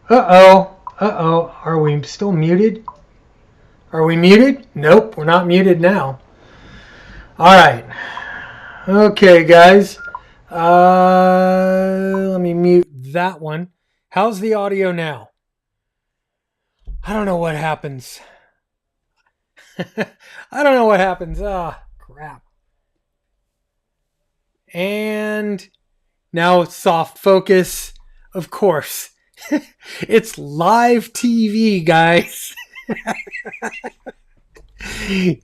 Uh-oh. Uh-oh. Are we still muted? Are we muted? Nope, we're not muted now. All right. Okay, guys. Let me mute that one. How's the audio now? I don't know what happens. I don't know what happens. Ah, crap. And now soft focus. Of course. It's live TV, guys.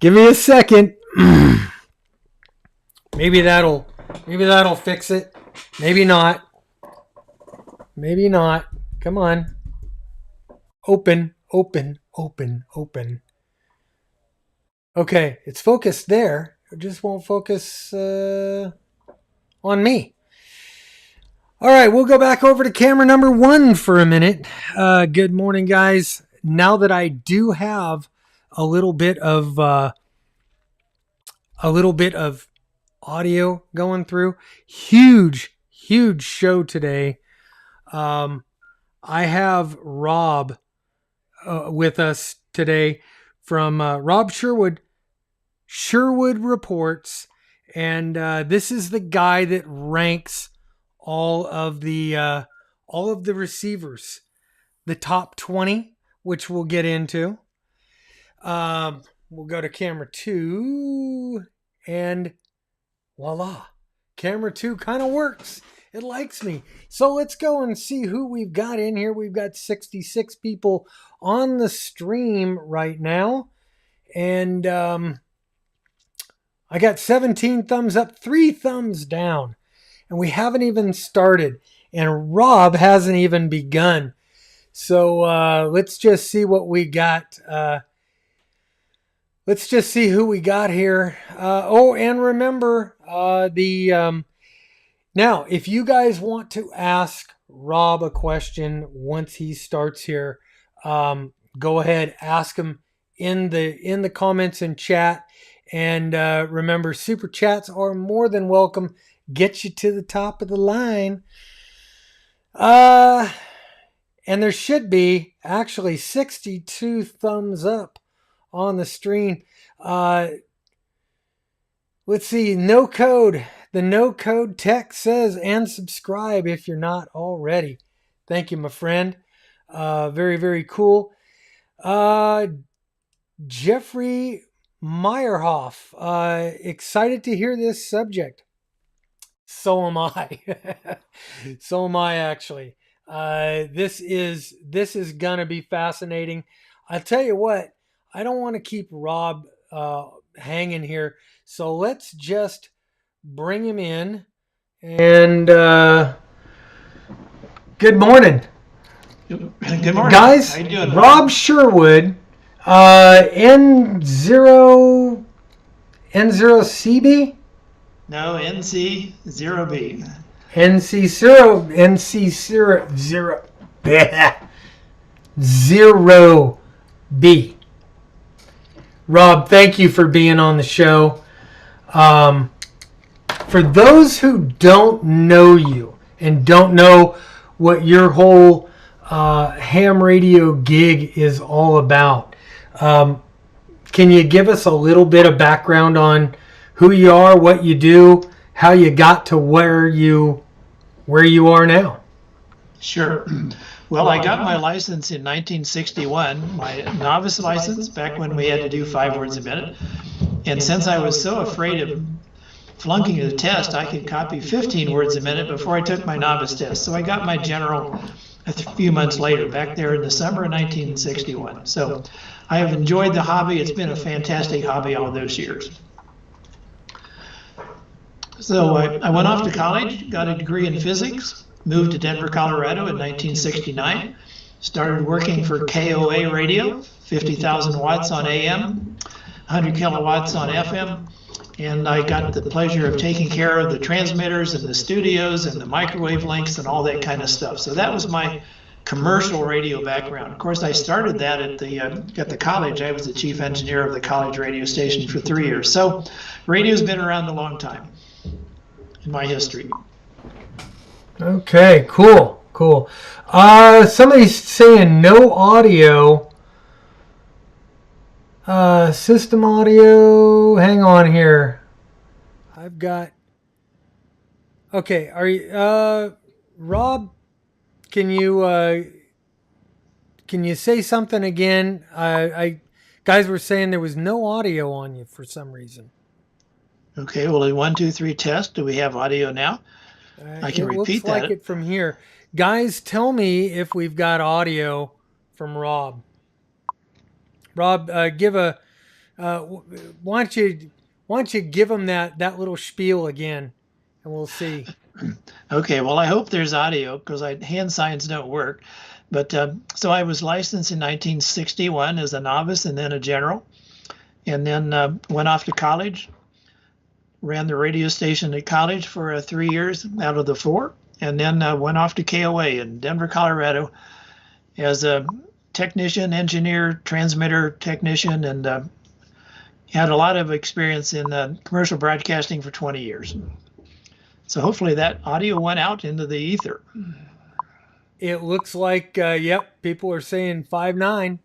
Give me a second. Maybe that'll fix it. Maybe not. Maybe not. Come on. Open, open, open, open. Okay, it's focused there. It just won't focus on me. All right, we'll go back over to camera number 1 for a minute. Good morning, guys. Now that I do have a little bit of audio going through, huge show today. I have Rob with us today from Rob Sherwood Reports, and this is the guy that ranks all of the receivers, the top 20, which we'll get into. We'll go to camera 2, and voila, camera 2 kind of works. It likes me. So let's go and see who we've got in here. We've got 66 people on the stream right now, and I got 17 thumbs up, 3 thumbs down. And we haven't even started. And Rob hasn't even begun. So let's just see what we got. Let's just see who we got here. And remember, now, if you guys want to ask Rob a question once he starts here, go ahead, ask him in the comments and chat. And remember, super chats are more than welcome. Get you to the top of the line. And there should be actually 62 thumbs up on the screen. Let's see, no code. The no code text says, and subscribe if you're not already. Thank you, my friend. Very, very cool. Jeffrey Meyerhoff, excited to hear this subject. So am I. So am I, actually. This is gonna be fascinating. I'll tell you what, I don't want to keep Rob hanging here, so let's just bring him in. And good morning. Good morning, guys. How you doing? Rob Sherwood, N0CB. No, NC0B. NC0B. Rob, thank you for being on the show. For those who don't know you and don't know what your whole ham radio gig is all about, can you give us a little bit of background on who you are, what you do, how you got to where you are now? Sure. Well, I got my license in 1961, my novice license, back when we had to do 5 words a minute. And since I was so afraid of flunking the test, I could copy 15 words a minute before I took my novice test. So I got my general a few months later, back there in the summer of 1961. So I have enjoyed the hobby. It's been a fantastic hobby all those years. So I went off to college, got a degree in physics, moved to Denver, Colorado in 1969, started working for KOA radio, 50,000 watts on AM, 100 kilowatts on FM, and I got the pleasure of taking care of the transmitters and the studios and the microwave links and all that kind of stuff. So that was my commercial radio background. Of course, I started that at the college. I was the chief engineer of the college radio station for 3 years. So radio's been around a long time in my history. Okay, cool. Cool. Somebody's saying no audio. System audio. Hang on here. I've got. Okay. Are you, Rob? Can you, can you say something again? Guys were saying there was no audio on you for some reason. Okay, well, in 1, 2, 3 test, do we have audio now? I can It looks repeat like that. it from here. Guys, tell me if we've got audio from Rob. Rob, give a. Why don't you give him that little spiel again, and we'll see. Okay, well, I hope there's audio because hand signs don't work. But so I was licensed in 1961 as a novice and then a general, and then went off to college, ran the radio station at college for 3 years out of the four, and then went off to KOA in Denver, Colorado as a technician, engineer, transmitter technician, and had a lot of experience in commercial broadcasting for 20 years. So hopefully that audio went out into the ether. It looks like, yep, people are saying 5'9".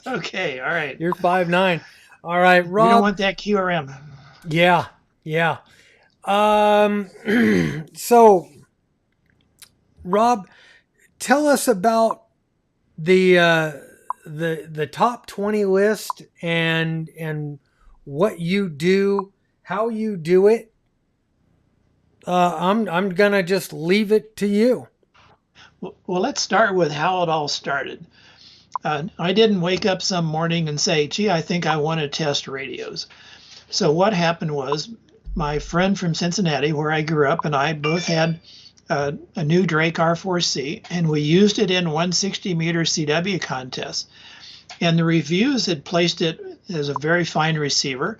Okay, all right. You're 5'9". All right, We don't Rob. want that QRM. Yeah, yeah. So, Rob, tell us about the the top 20 list and what you do, how you do it. I'm gonna just leave it to you. Well, let's start with how it all started. I didn't wake up some morning and say, gee, I think I want to test radios. So what happened was my friend from Cincinnati, where I grew up, and I both had a new Drake R4C, and we used it in 160 meter CW contests. And the reviews had placed it as a very fine receiver,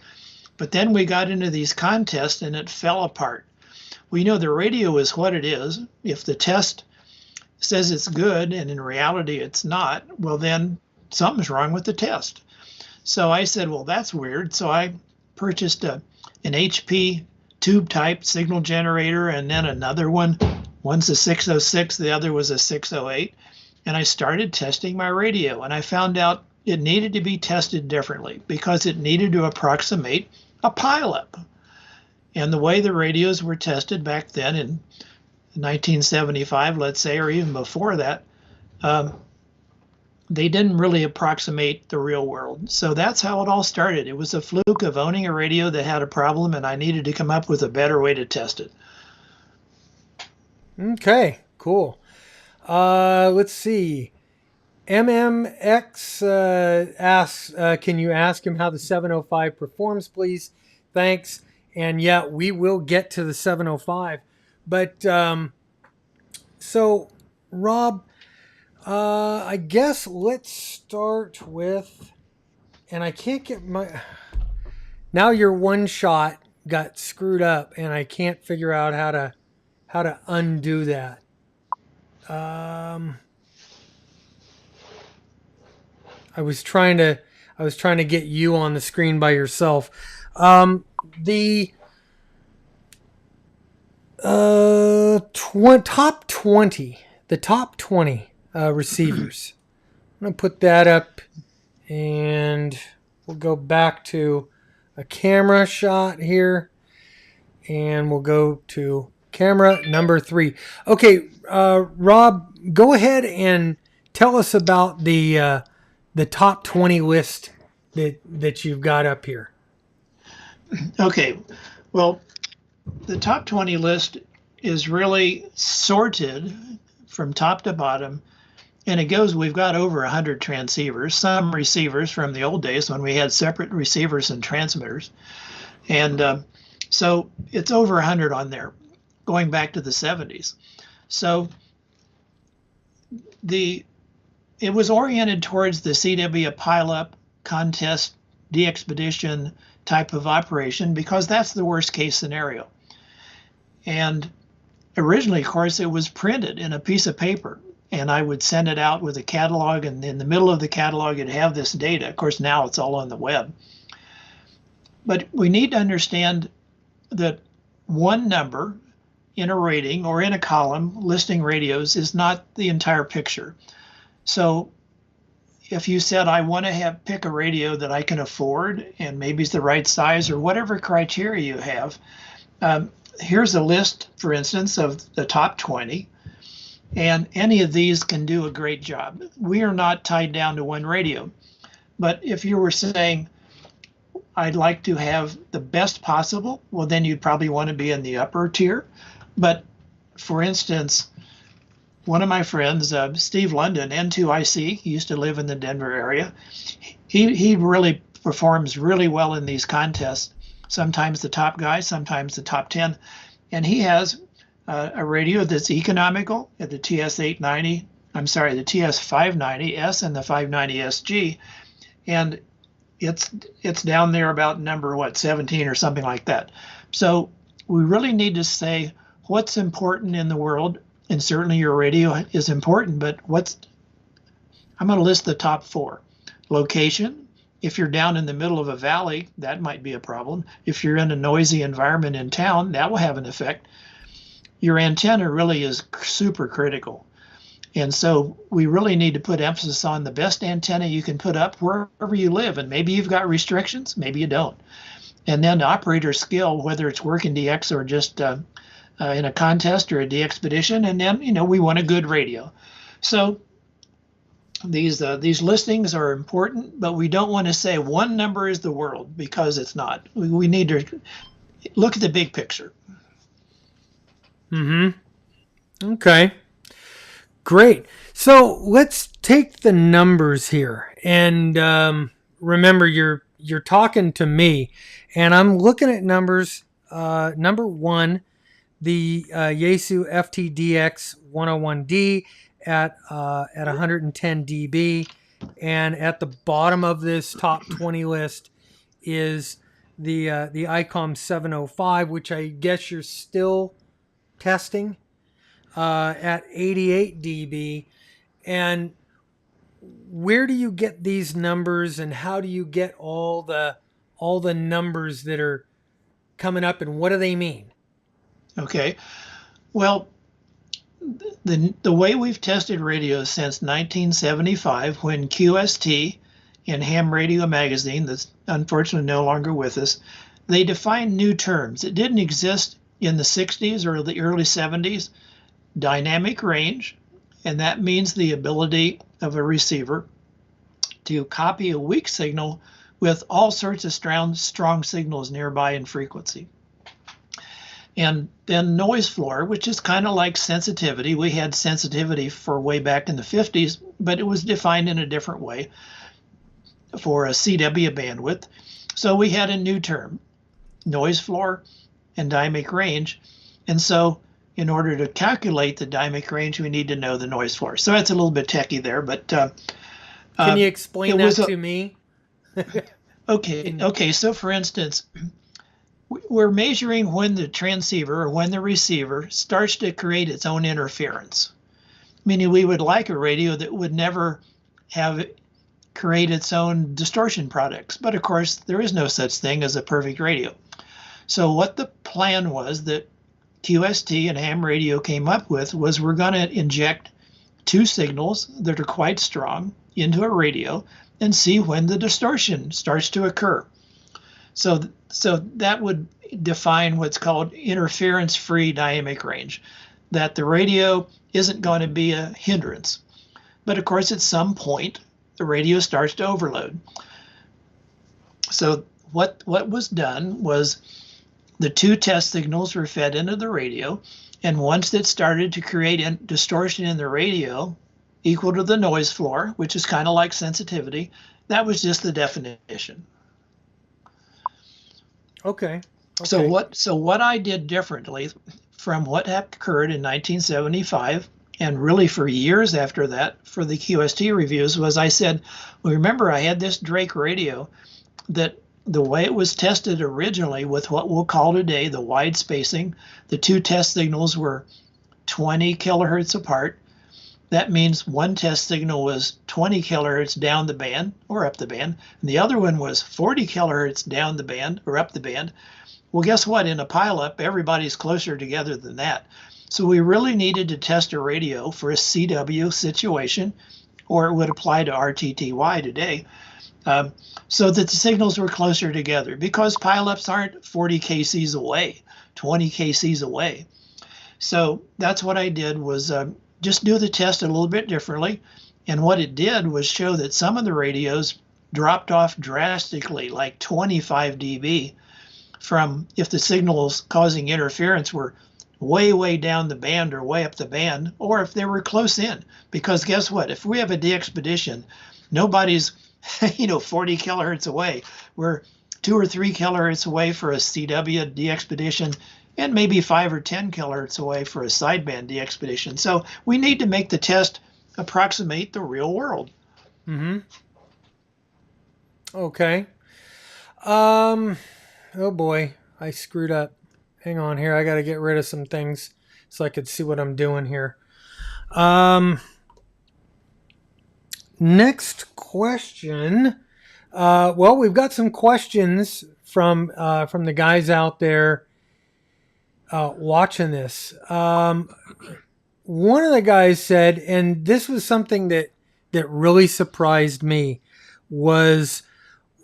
but then we got into these contests and it fell apart. We know the radio is what it is. If the test says it's good and in reality it's not, well, then something's wrong with the test. So I said, well, that's weird. So I purchased an HP tube type signal generator and then another one. One's a 606, the other was a 608. And I started testing my radio, and I found out it needed to be tested differently because it needed to approximate a pileup. And the way the radios were tested back then in 1975, let's say, or even before that, they didn't really approximate the real world. So that's how it all started. It was a fluke of owning a radio that had a problem, and I needed to come up with a better way to test it. Okay, cool. Let's see. MMX asks, can you ask him how the 705 performs, please? Thanks. And yeah, we will get to the 705. But so, Rob, I guess let's start with, and I can't get my, now your one shot got screwed up, and I can't figure out how to undo that. I was trying to get you on the screen by yourself. The top 20, the top 20 receivers. I'm gonna put that up, and we'll go back to a camera shot here, and we'll go to camera number 3. Okay, Rob, go ahead and tell us about the top 20 list that you've got up here. Okay, well, the top 20 list is really sorted from top to bottom, and it goes, we've got over 100 transceivers, some receivers from the old days when we had separate receivers and transmitters. And so it's over 100 on there, going back to the 70s. So it was oriented towards the CW pileup contest, de-expedition type of operation because that's the worst case scenario. And originally, of course, it was printed in a piece of paper, and I would send it out with a catalog, and in the middle of the catalog, it'd have this data. Of course, now it's all on the web. But we need to understand that one number in a rating or in a column listing radios is not the entire picture. So if you said, I want to pick a radio that I can afford and maybe it's the right size or whatever criteria you have, here's a list, for instance, of the top 20. And any of these can do a great job. We are not tied down to one radio. But if you were saying, I'd like to have the best possible, well, then you'd probably want to be in the upper tier. But for instance, one of my friends, Steve London, N2IC, he used to live in the Denver area. He really performs really well in these contests. Sometimes the top guy, sometimes the top 10. And he has a radio that's economical at the TS590S and the 590SG. And it's down there about number 17 or something like that. So we really need to say what's important in the world, and certainly your radio is important, but I'm going to list the top 4. Location. If you're down in the middle of a valley, that might be a problem. If you're in a noisy environment in town, that will have an effect. Your antenna really is super critical. And so we really need to put emphasis on the best antenna you can put up wherever you live. And maybe you've got restrictions, maybe you don't. And then operator skill, whether it's working DX or just in a contest or a DXpedition. And then, we want a good radio. So these listings are important, but we don't want to say one number is the world, because it's not. We need to look at the big picture. Okay. Great. So let's take the numbers here, and remember, you're talking to me, and I'm looking at numbers. Number 1, the Yaesu FTDX 101D at 110 dB, and at the bottom of this top 20 list is the ICOM 705, which I guess you're still testing. At 88 dB. And where do you get these numbers, and how do you get all the numbers that are coming up, and what do they mean? Okay. Well, the way we've tested radios since 1975, when QST and Ham Radio Magazine, that's unfortunately no longer with us, they defined new terms. It didn't exist in the 60s or the early 70s. Dynamic range, and that means the ability of a receiver to copy a weak signal with all sorts of strong signals nearby in frequency. And then noise floor, which is kind of like sensitivity. We had sensitivity for way back in the 50s, but it was defined in a different way for a CW bandwidth. So we had a new term, noise floor and dynamic range. And so in order to calculate the dynamic range, we need to know the noise floor. So that's a little bit techy there, but can you explain that to me? Okay. So for instance, we're measuring when the transceiver or when the receiver starts to create its own interference. Meaning we would like a radio that would never create its own distortion products. But of course, there is no such thing as a perfect radio. So what the plan was that QST and Ham Radio came up with was, we're going to inject 2 signals that are quite strong into a radio and see when the distortion starts to occur. So that would define what's called interference-free dynamic range, that the radio isn't going to be a hindrance. But of course, at some point, the radio starts to overload. So what was done was, the 2 test signals were fed into the radio, and once it started to create distortion in the radio equal to the noise floor, which is kind of like sensitivity, that was just the definition. Okay. So what I did differently from what occurred in 1975, and really for years after that for the QST reviews, was I said, well, remember I had this Drake radio that the way it was tested originally with what we'll call today the wide spacing, the 2 test signals were 20 kilohertz apart. That means one test signal was 20 kilohertz down the band or up the band, and the other one was 40 kilohertz down the band or up the band. Well, guess what? In a pileup, everybody's closer together than that. So we really needed to test a radio for a CW situation, or it would apply to RTTY today, so that the signals were closer together, because pileups aren't 40 kcs away, 20 kcs away. So that's what I did, was just do the test a little bit differently. And what it did was show that some of the radios dropped off drastically, like 25 dB, from if the signals causing interference were way, way down the band or way up the band, or if they were close in. Because guess what? If we have a de-expedition, nobody's 40 kilohertz away. We're 2 or 3 kilohertz away for a CW de-expedition, and maybe 5 or 10 kilohertz away for a sideband de-expedition. So we need to make the test approximate the real world. Mm-hmm. Okay. Oh boy, I screwed up. Hang on here. I got to get rid of some things so I could see what I'm doing here. Next question. Well, we've got some questions from the guys out there watching this. One of the guys said, and this was something that really surprised me, was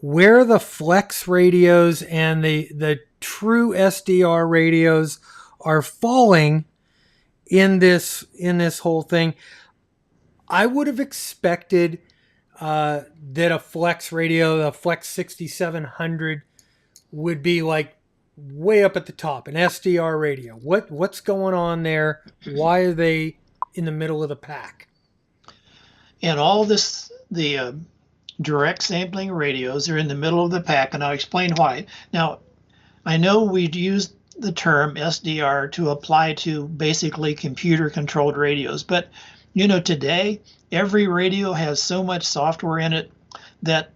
where the flex radios and the true SDR radios are falling in this whole thing. I would have expected that a flex radio, a flex 6700, would be like way up at the top, an SDR radio. What's going on there? Why are they in the middle of the pack? And all this, the direct sampling radios are in the middle of the pack, and I'll explain why. Now, I know we'd used the term SDR to apply to basically computer-controlled radios, but today every radio has so much software in it that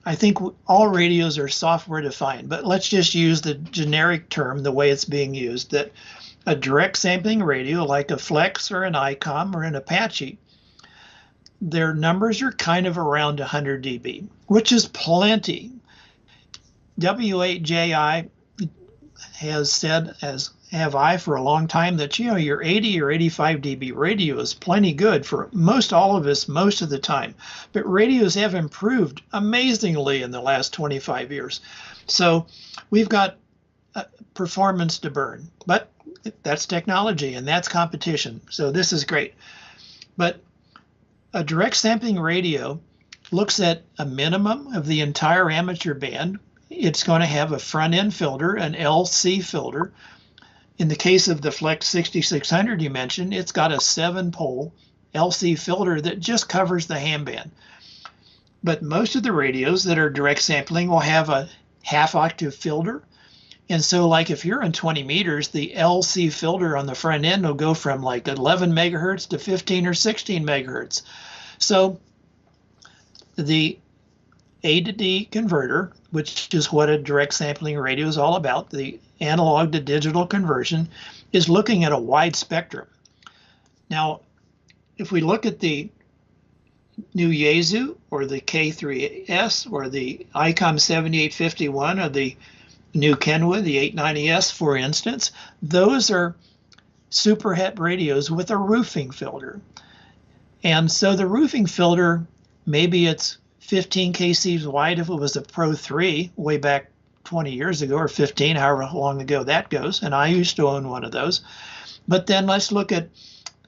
I think all radios are software defined. But let's just use the generic term the way it's being used, that a direct sampling radio like a Flex or an ICOM or an Apache, their numbers are kind of around 100 dB, which is plenty. W8JI has said, as have I for a long time, that your 80 or 85 dB radio is plenty good for most all of us most of the time. But radios have improved amazingly in the last 25 years. So we've got performance to burn, but that's technology and that's competition. So this is great. But a direct sampling radio looks at a minimum of the entire amateur band. It's going to have a front end filter, an LC filter. In the case of the Flex 6600 you mentioned, it's got a 7-pole LC filter that just covers the ham band. But most of the radios that are direct sampling will have a half-octave filter. And so like if you're in 20 meters, the LC filter on the front end will go from like 11 megahertz to 15 or 16 megahertz. So the A to D converter, which is what a direct sampling radio is all about, the analog to digital conversion, is looking at a wide spectrum. Now, if we look at the new Yaesu or the K3S or the ICOM 7851 or the new Kenwood, the 890S, for instance, those are super het radios with a roofing filter. And so the roofing filter, maybe it's 15 kcs wide if it was a Pro 3 way back 20 years ago, or 15, however long ago that goes. And I used to own one of those. But then let's look at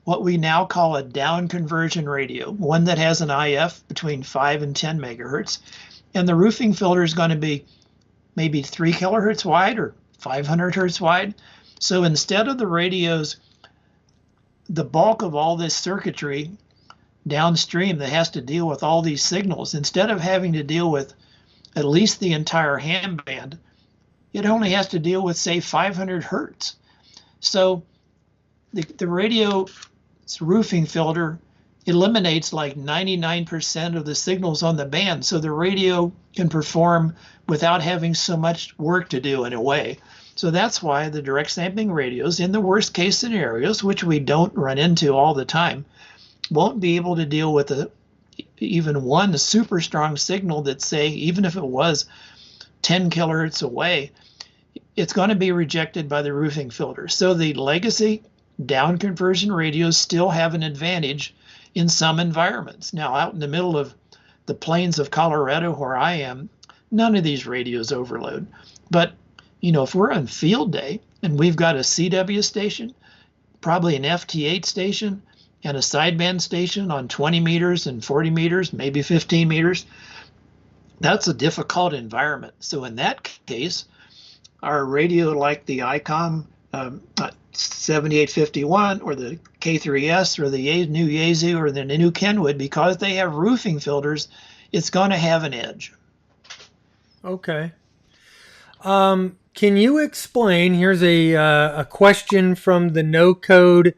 what we now call a down conversion radio, one that has an IF between 5 and 10 megahertz. And the roofing filter is going to be maybe 3 kilohertz wide or 500 hertz wide. So instead of the radios, the bulk of all this circuitry downstream that has to deal with all these signals, instead of having to deal with at least the entire ham band, it only has to deal with, say, 500 hertz. So the radio's roofing filter eliminates like 99% of the signals on the band, so the radio can perform without having so much work to do in a way. So that's why the direct sampling radios, in the worst case scenarios, which we don't run into all the time, won't be able to deal with even one super strong signal that, say, even if it was 10 kilohertz away, it's going to be rejected by the roofing filter. So the legacy down conversion radios still have an advantage in some environments. Now, out in the middle of the plains of Colorado where I am, none of these radios overload. But, if we're on field day and we've got a CW station, probably an FT8 station, and a sideband station on 20 meters and 40 meters, maybe 15 meters, that's a difficult environment. So in that case, our radio like the ICOM 7851 or the K3S or the new Yaesu or the new Kenwood, because they have roofing filters, it's going to have an edge. Okay. Can you explain? Here's a question from the No Code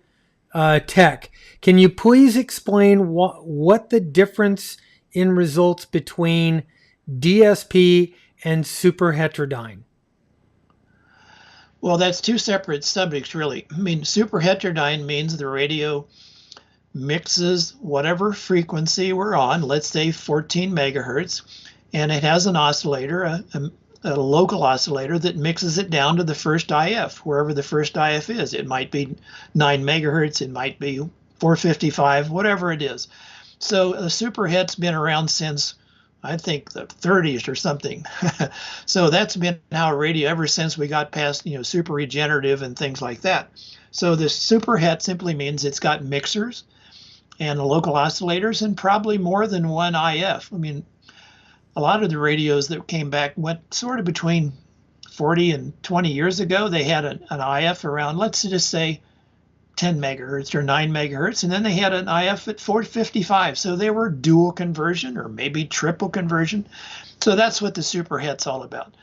Tech. Can you please explain what the difference in results between DSP and superheterodyne? Well, that's two separate subjects, really. I mean, superheterodyne means the radio mixes whatever frequency we're on, let's say 14 megahertz, and it has an oscillator, a local oscillator that mixes it down to the first IF, wherever the first IF is. It might be 9 megahertz, it might be 455, whatever it is. So the superhet's been around since, I think, the 30s or something. So that's been how radio ever since we got past, super regenerative and things like that. So the superhet simply means it's got mixers and local oscillators and probably more than one IF. I mean, a lot of the radios that came back went sort of between 40 and 20 years ago. They had an IF around, let's just say, 10 megahertz or 9 megahertz, and then they had an IF at 455. So they were dual conversion or maybe triple conversion. So that's what the superhet's all about.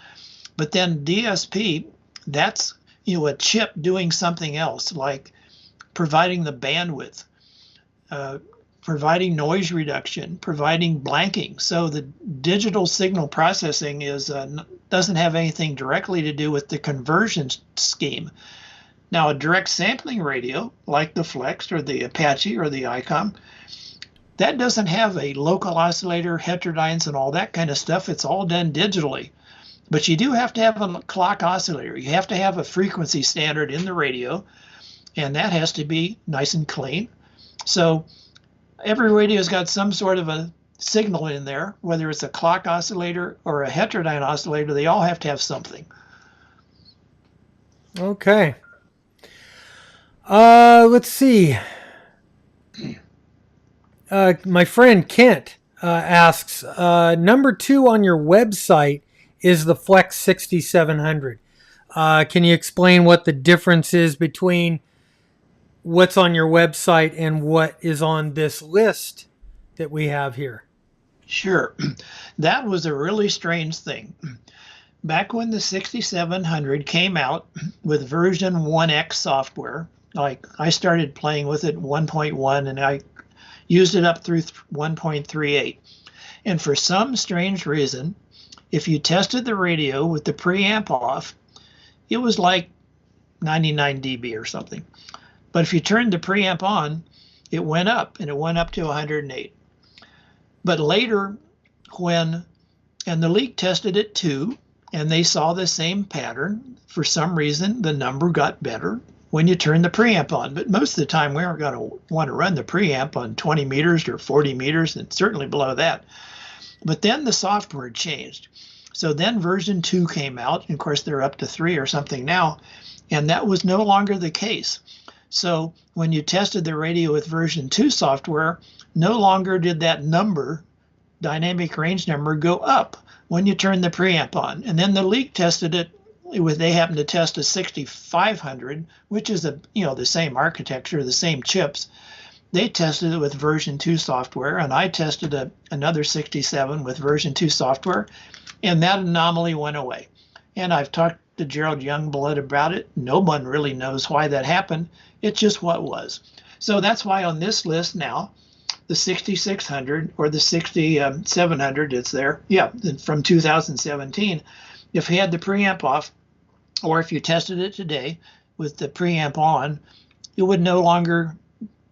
But then DSP, that's a chip doing something else, like providing the bandwidth, providing noise reduction, providing blanking. So the digital signal processing doesn't have anything directly to do with the conversion scheme. Now, a direct sampling radio, like the Flex or the Apache or the ICOM, that doesn't have a local oscillator, heterodynes, and all that kind of stuff. It's all done digitally. But you do have to have a clock oscillator. You have to have a frequency standard in the radio, and that has to be nice and clean. So every radio's got some sort of a signal in there, whether it's a clock oscillator or a heterodyne oscillator. They all have to have something. Okay. Let's see. My friend Kent asks, number 2 on your website is the Flex 6700. Can you explain what the difference is between what's on your website and what is on this list that we have here? Sure. That was a really strange thing. Back when the 6700 came out with version 1X software, like I started playing with it 1.1 and I used it up through 1.38. And for some strange reason, if you tested the radio with the preamp off, it was like 99 dB or something. But if you turned the preamp on, it went up, and it went up to 108. But later, and the league tested it too, and they saw the same pattern. For some reason, the number got better when you turn the preamp on. But most of the time, we aren't going to want to run the preamp on 20 meters or 40 meters, and certainly below that. But then the software changed. So then version 2 came out, and of course they're up to 3 or something now, and that was no longer the case. So when you tested the radio with version 2 software, no longer did that number, dynamic range number, go up when you turned the preamp on. And then the league tested it they happened to test a 6500, which is the same architecture, the same chips. They tested it with version 2 software, and I tested another 67 with version 2 software, and that anomaly went away. And I've talked to Gerald Youngblood about it. No one really knows why that happened. It's just what was. So that's why on this list now, the 6600 or the 6700, it's there. Yeah, from 2017. If you had the preamp off, or if you tested it today with the preamp on, it would no longer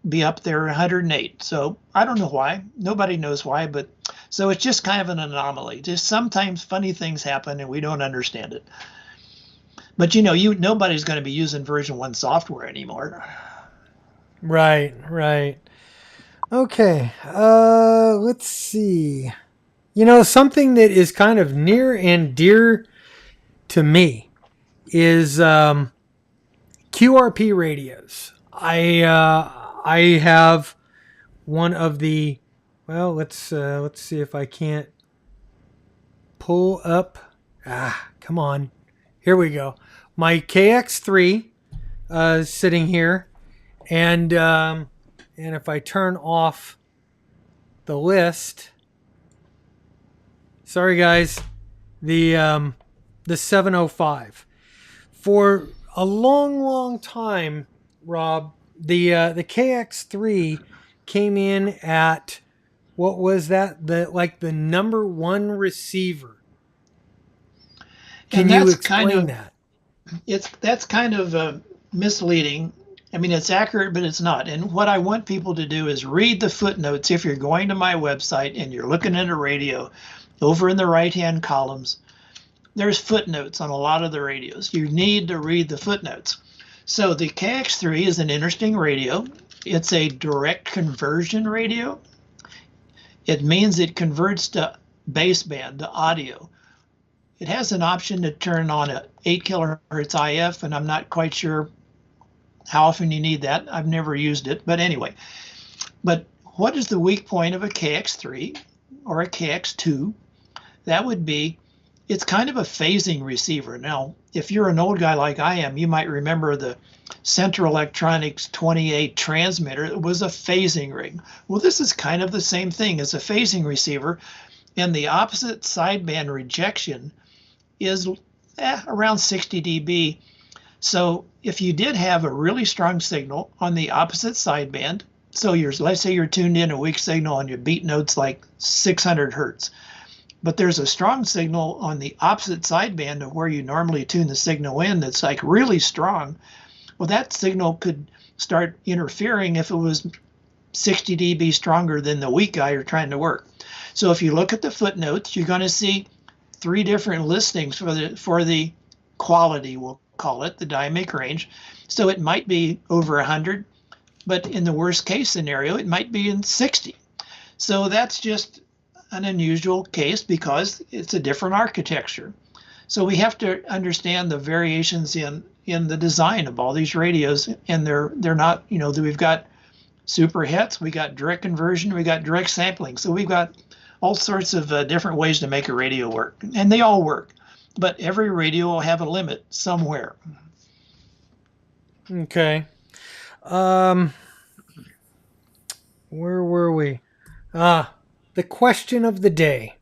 be up there 108. So I don't know why. Nobody knows why, but so it's just kind of an anomaly. Just sometimes funny things happen and we don't understand it. But nobody's going to be using version 1 software anymore. Right, right. Okay, let's see. Something that is kind of near and dear to me is QRP radios. I have one of the. Well, let's see if I can't pull up. Come on. Here we go. My KX3 sitting here, and if I turn off the list, sorry guys, the 705. For a long, long time, Rob, the KX3 came in at, what was that? The number one receiver. Can And you that's kind explain of that? that's kind of misleading. I mean, it's accurate, but it's not. And what I want people to do is read the footnotes. If you're going to my website and you're looking at a radio, over in the right-hand columns, there's footnotes on a lot of the radios. You need to read the footnotes. So the KX3 is an interesting radio. It's a direct conversion radio. It means it converts to baseband, to audio. It has an option to turn on a 8 kilohertz IF, and I'm not quite sure how often you need that. I've never used it, but anyway. But what is the weak point of a KX3 or a KX2? That would be, it's kind of a phasing receiver. Now, if you're an old guy like I am, you might remember the Central Electronics 28 transmitter. It was a phasing ring. Well, this is kind of the same thing as a phasing receiver, and the opposite sideband rejection is around 60 dB. So if you did have a really strong signal on the opposite sideband, so let's say you're tuned in a weak signal and your beat note's like 600 hertz, but there's a strong signal on the opposite sideband of where you normally tune the signal in that's like really strong, well, that signal could start interfering if it was 60 dB stronger than the weak guy you're trying to work. So if you look at the footnotes, you're going to see 3 different listings for the quality, we'll call it, the dynamic range. So it might be over 100, but in the worst case scenario, it might be in 60. So that's just an unusual case because it's a different architecture. So we have to understand the variations in the design of all these radios, and they're not, we've got super hits, we got direct conversion, we got direct sampling. So we've got all sorts of different ways to make a radio work, and they all work. But every radio will have a limit somewhere. Okay. Where were we? The question of the day.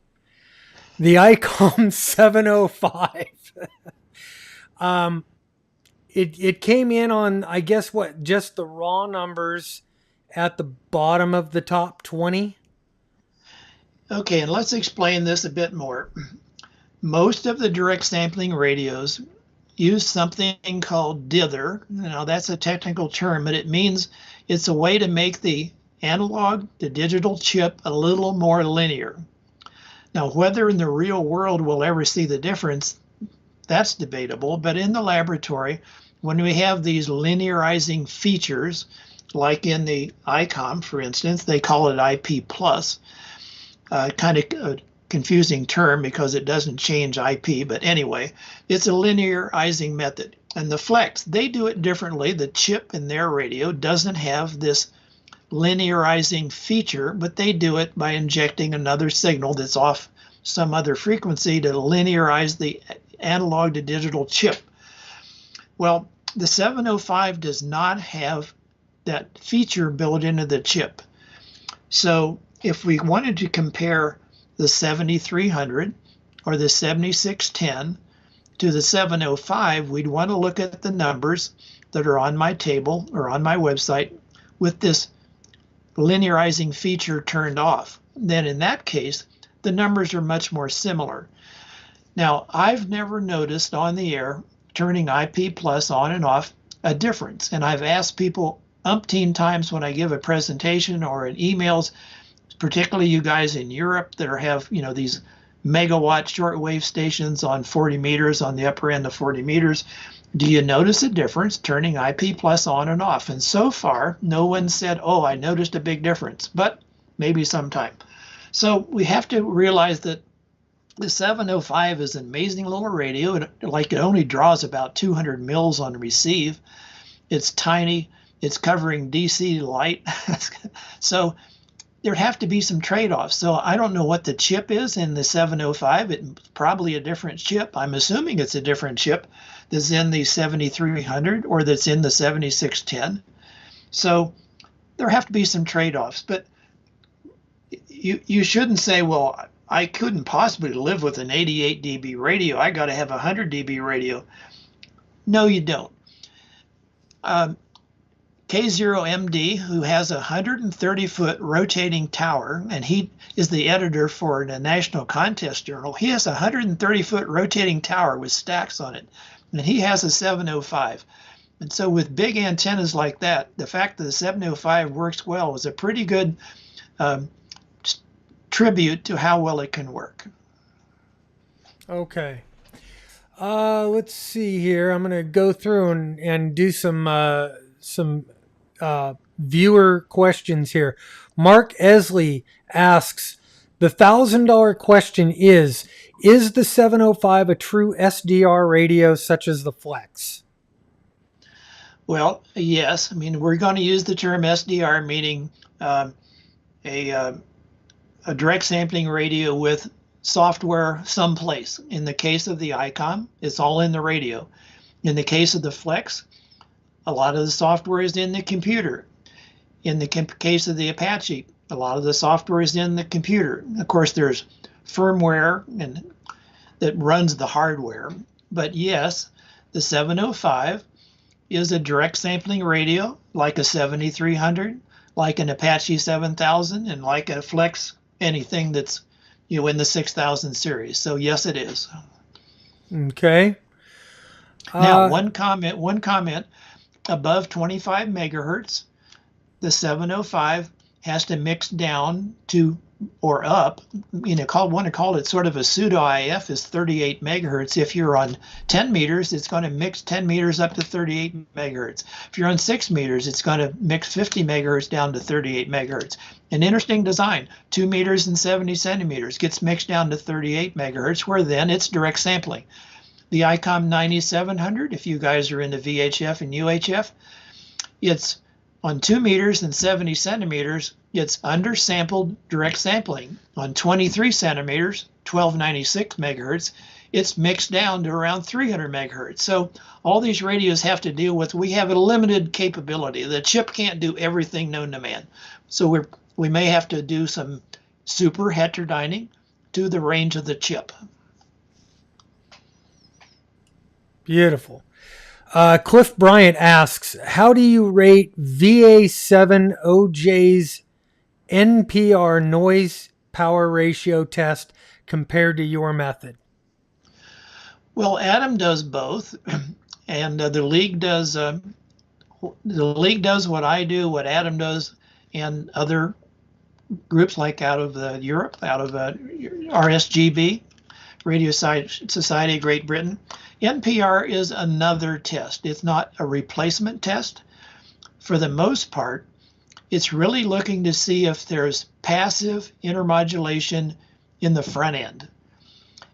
The ICOM 705. It came in on, I guess, just the raw numbers at the bottom of the top 20? Okay, and let's explain this a bit more. Most of the direct sampling radios use something called dither. Now, that's a technical term, but it means it's a way to make the analog to digital chip a little more linear. Now, whether in the real world we'll ever see the difference, that's debatable, but in the laboratory, when we have these linearizing features, like in the ICOM, for instance, they call it IP+, kind of a confusing term because it doesn't change IP, but anyway, it's a linearizing method. And the Flex, they do it differently. The chip in their radio doesn't have this linearizing feature, but they do it by injecting another signal that's off some other frequency to linearize the analog to digital chip. Well, the 705 does not have that feature built into the chip. So if we wanted to compare the 7300 or the 7610 to the 705, we'd want to look at the numbers that are on my table or on my website with this linearizing feature turned off. Then in that case, the numbers are much more similar. Now, I've never noticed on the air, turning IP plus on and off, a difference. And I've asked people umpteen times when I give a presentation or in emails, particularly you guys in Europe that have, these megawatt shortwave stations on 40 meters, on the upper end of 40 meters. Do you notice a difference turning IP plus on and off? And so far, no one said, oh, I noticed a big difference, but maybe sometime. So we have to realize that the 705 is an amazing little radio. It only draws about 200 mils on receive. It's tiny. It's covering DC light. So there'd have to be some trade-offs. So I don't know what the chip is in the 705. It's probably a different chip. I'm assuming it's a different chip that's in the 7300 or that's in the 7610. So there have to be some trade-offs. But you shouldn't say, well, I couldn't possibly live with an 88 dB radio. I got to have a 100 dB radio. No, you don't. K0MD, who has a 130-foot rotating tower, and he is the editor for the National Contest Journal. He has a 130-foot rotating tower with stacks on it, and he has a 705. And so with big antennas like that, the fact that the 705 works well is a pretty good tribute to how well it can work. Okay. Let's see here. I'm going to go through and do some viewer questions here. Mark Esley asks, the $1,000 question is the 705 a true SDR radio such as the Flex? Well, yes. I mean, we're going to use the term SDR, meaning a direct sampling radio with software someplace. In the case of the ICOM, it's all in the radio. In the case of the Flex, a lot of the software is in the computer. In the case of the Apache, a lot of the software is in the computer. Of course, there's firmware that runs the hardware. But yes, the 705 is a direct sampling radio, like a 7300, like an Apache 7000, and like a Flex, anything that's in the 6000 series. So yes, it is. Okay. Now, one comment. Above 25 megahertz, the 705 has to mix down to or up. Want to call it sort of a pseudo IF is 38 megahertz. If you're on 10 meters, it's going to mix 10 meters up to 38 megahertz. If you're on 6 meters, it's going to mix 50 megahertz down to 38 megahertz. An interesting design, 2 meters and 70 centimeters gets mixed down to 38 megahertz, where then it's direct sampling. The ICOM 9700, if you guys are into VHF and UHF, it's on 2 meters and 70 centimeters, it's undersampled direct sampling. On 23 centimeters, 1296 megahertz, it's mixed down to around 300 megahertz. So all these radios have to deal with, we have a limited capability. The chip can't do everything known to man. So we may have to do some super heterodyning to the range of the chip. Beautiful. Cliff Bryant asks, how do you rate VA7OJ's NPR noise power ratio test compared to your method? Well, Adam does both, and the league does what I do, what Adam does, and other groups like out of Europe, out of RSGB, Radio Society of Great Britain. NPR is another test. It's not a replacement test. For the most part, it's really looking to see if there's passive intermodulation in the front end.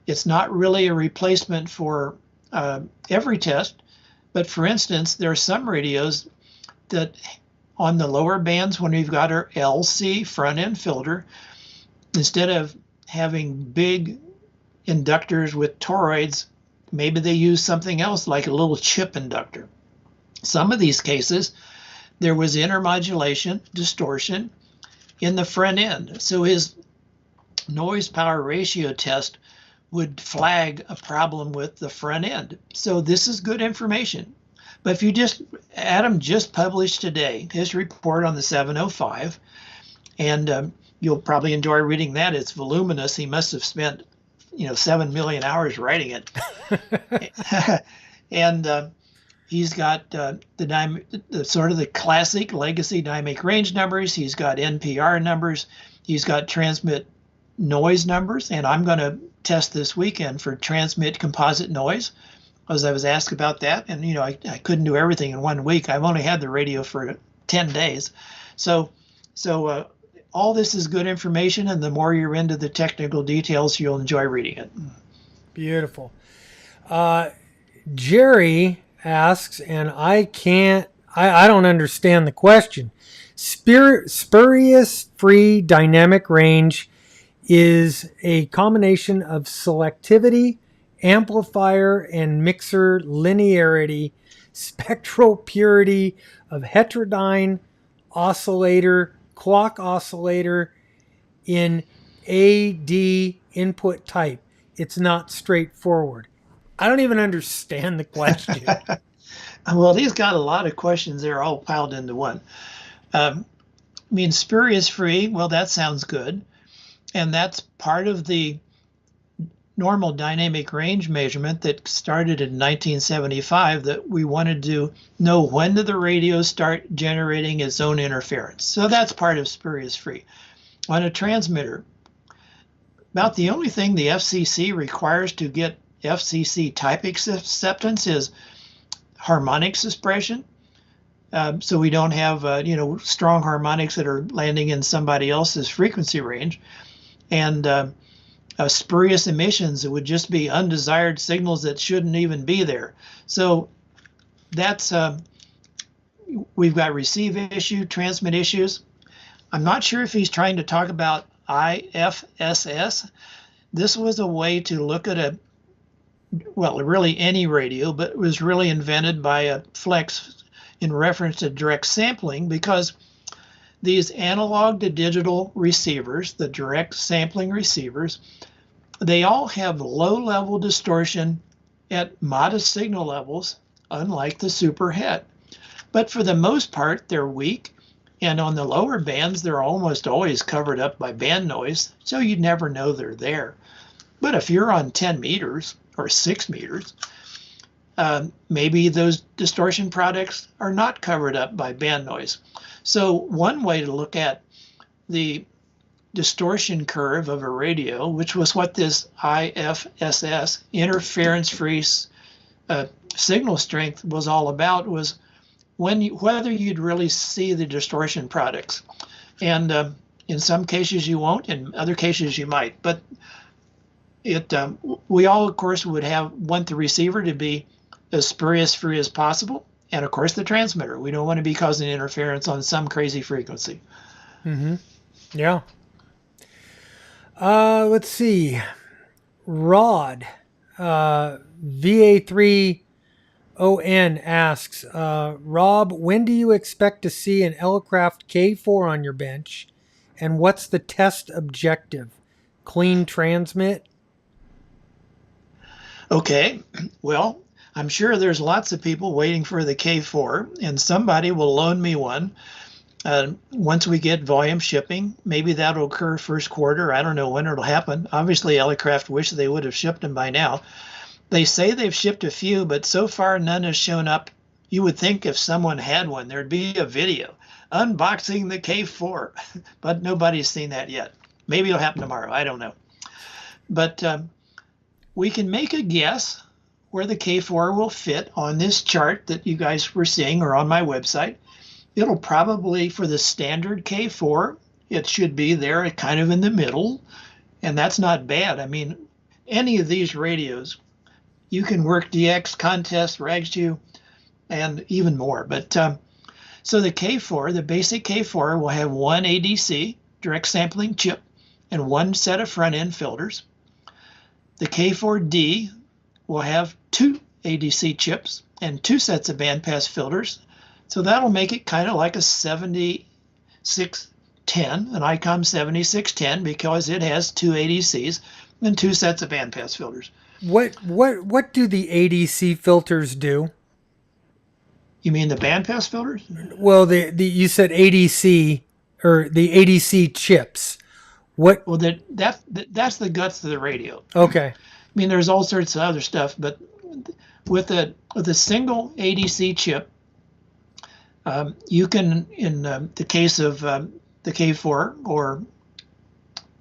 It's not really a replacement for every test, but for instance, there are some radios that on the lower bands, when we've got our LC front end filter, instead of having big inductors with toroids, maybe they use something else like a little chip inductor. Some of these cases, there was intermodulation, distortion in the front end. So his noise power ratio test would flag a problem with the front end. So this is good information. But if Adam just published today his report on the 705, and you'll probably enjoy reading that. It's voluminous. He must have spent 7 million hours writing it. And he's got the sort of the classic legacy dynamic range numbers. He's got NPR numbers. He's got transmit noise numbers, and I'm going to test this weekend for transmit composite noise, as I was asked about that. And, I couldn't do everything in 1 week. I've only had the radio for 10 days. So all this is good information, and the more you're into the technical details, you'll enjoy reading it. Beautiful. Jerry asks, and I don't understand the question. Spurious free dynamic range is a combination of selectivity, amplifier, and mixer linearity, spectral purity of heterodyne oscillator, clock oscillator in AD input type. It's not straightforward. I don't even understand the question. Well, he's got a lot of questions there all piled into one. Spurious free, well, that sounds good. And that's part of the normal dynamic range measurement that started in 1975, that we wanted to know when did the radio start generating its own interference. So that's part of spurious free. On a transmitter, about the only thing the FCC requires to get FCC type acceptance is harmonics suppression. So we don't have strong harmonics that are landing in somebody else's frequency range, and spurious emissions. It would just be undesired signals that shouldn't even be there. So that's we've got receive issue, transmit issues. I'm not sure if he's trying to talk about IFSS. This was a way to look at really any radio, but it was really invented by Flex in reference to direct sampling, because these analog to digital receivers, the direct sampling receivers, they all have low-level distortion at modest signal levels, unlike the super het. But for the most part, they're weak, and on the lower bands, they're almost always covered up by band noise, so you'd never know they're there. But if you're on 10 meters or 6 meters, maybe those distortion products are not covered up by band noise. So one way to look at the distortion curve of a radio, which was what this IFSS, interference-free signal strength, was all about, was whether you'd really see the distortion products. And in some cases you won't, in other cases you might. But we all, of course, would want the receiver to be as spurious free as possible, and of course the transmitter. We don't want to be causing interference on some crazy frequency. Mm-hmm. Yeah. Let's see. Rod, VA3ON asks, Rob, when do you expect to see an Elecraft K4 on your bench, and what's the test objective? Clean transmit? Okay, well, I'm sure there's lots of people waiting for the K4, and somebody will loan me one once we get volume shipping. Maybe that'll occur first quarter. I don't know when it'll happen. Obviously, Elecraft wish they would have shipped them by now. They say they've shipped a few, but so far none has shown up. You would think if someone had one, there'd be a video unboxing the K4, but nobody's seen that yet. Maybe it'll happen tomorrow. I don't know. But we can make a guess where the K4 will fit on this chart that you guys were seeing, or on my website. It'll probably, for the standard K4, it should be there kind of in the middle, and that's not bad. I mean, any of these radios, you can work DX, contest, RAGS2, and even more. But so the K4, the basic K4, will have one ADC, direct sampling chip, and one set of front-end filters. The K4D will have two ADC chips and two sets of bandpass filters. So that'll make it kind of like a 7610, an ICOM 7610, because it has two ADCs and two sets of bandpass filters. What do the ADC filters do? You mean the bandpass filters? Well, the you said ADC, or the ADC chips. What? Well, that's the guts of the radio. Okay. I mean, there's all sorts of other stuff, but with a single ADC chip, you can, in the case of the K4 or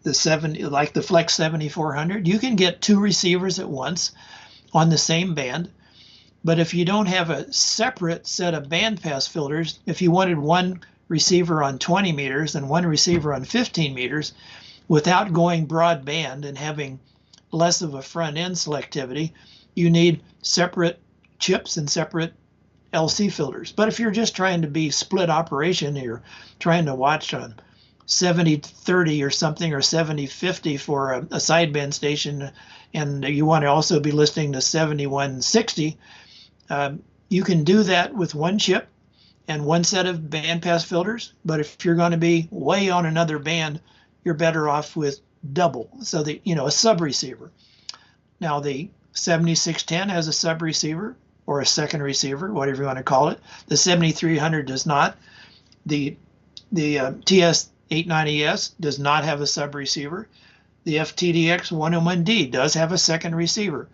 like the Flex 7400, you can get two receivers at once on the same band. But if you don't have a separate set of bandpass filters, if you wanted one receiver on 20 meters and one receiver on 15 meters, without going broadband and having less of a front end selectivity, you need separate chips and separate LC filters. But if you're just trying to be split operation, you're trying to watch on 70-30 or something, or 70-50 for a sideband station, and you want to also be listening to 7160, you can do that with one chip and one set of bandpass filters. But if you're going to be way on another band, you're better off with double, so that, a sub receiver. Now the 7610 has a sub receiver or a second receiver, whatever you want to call it. The 7300 does not. The TS890S does not have a sub receiver. The FTDX 101D does have a second receiver.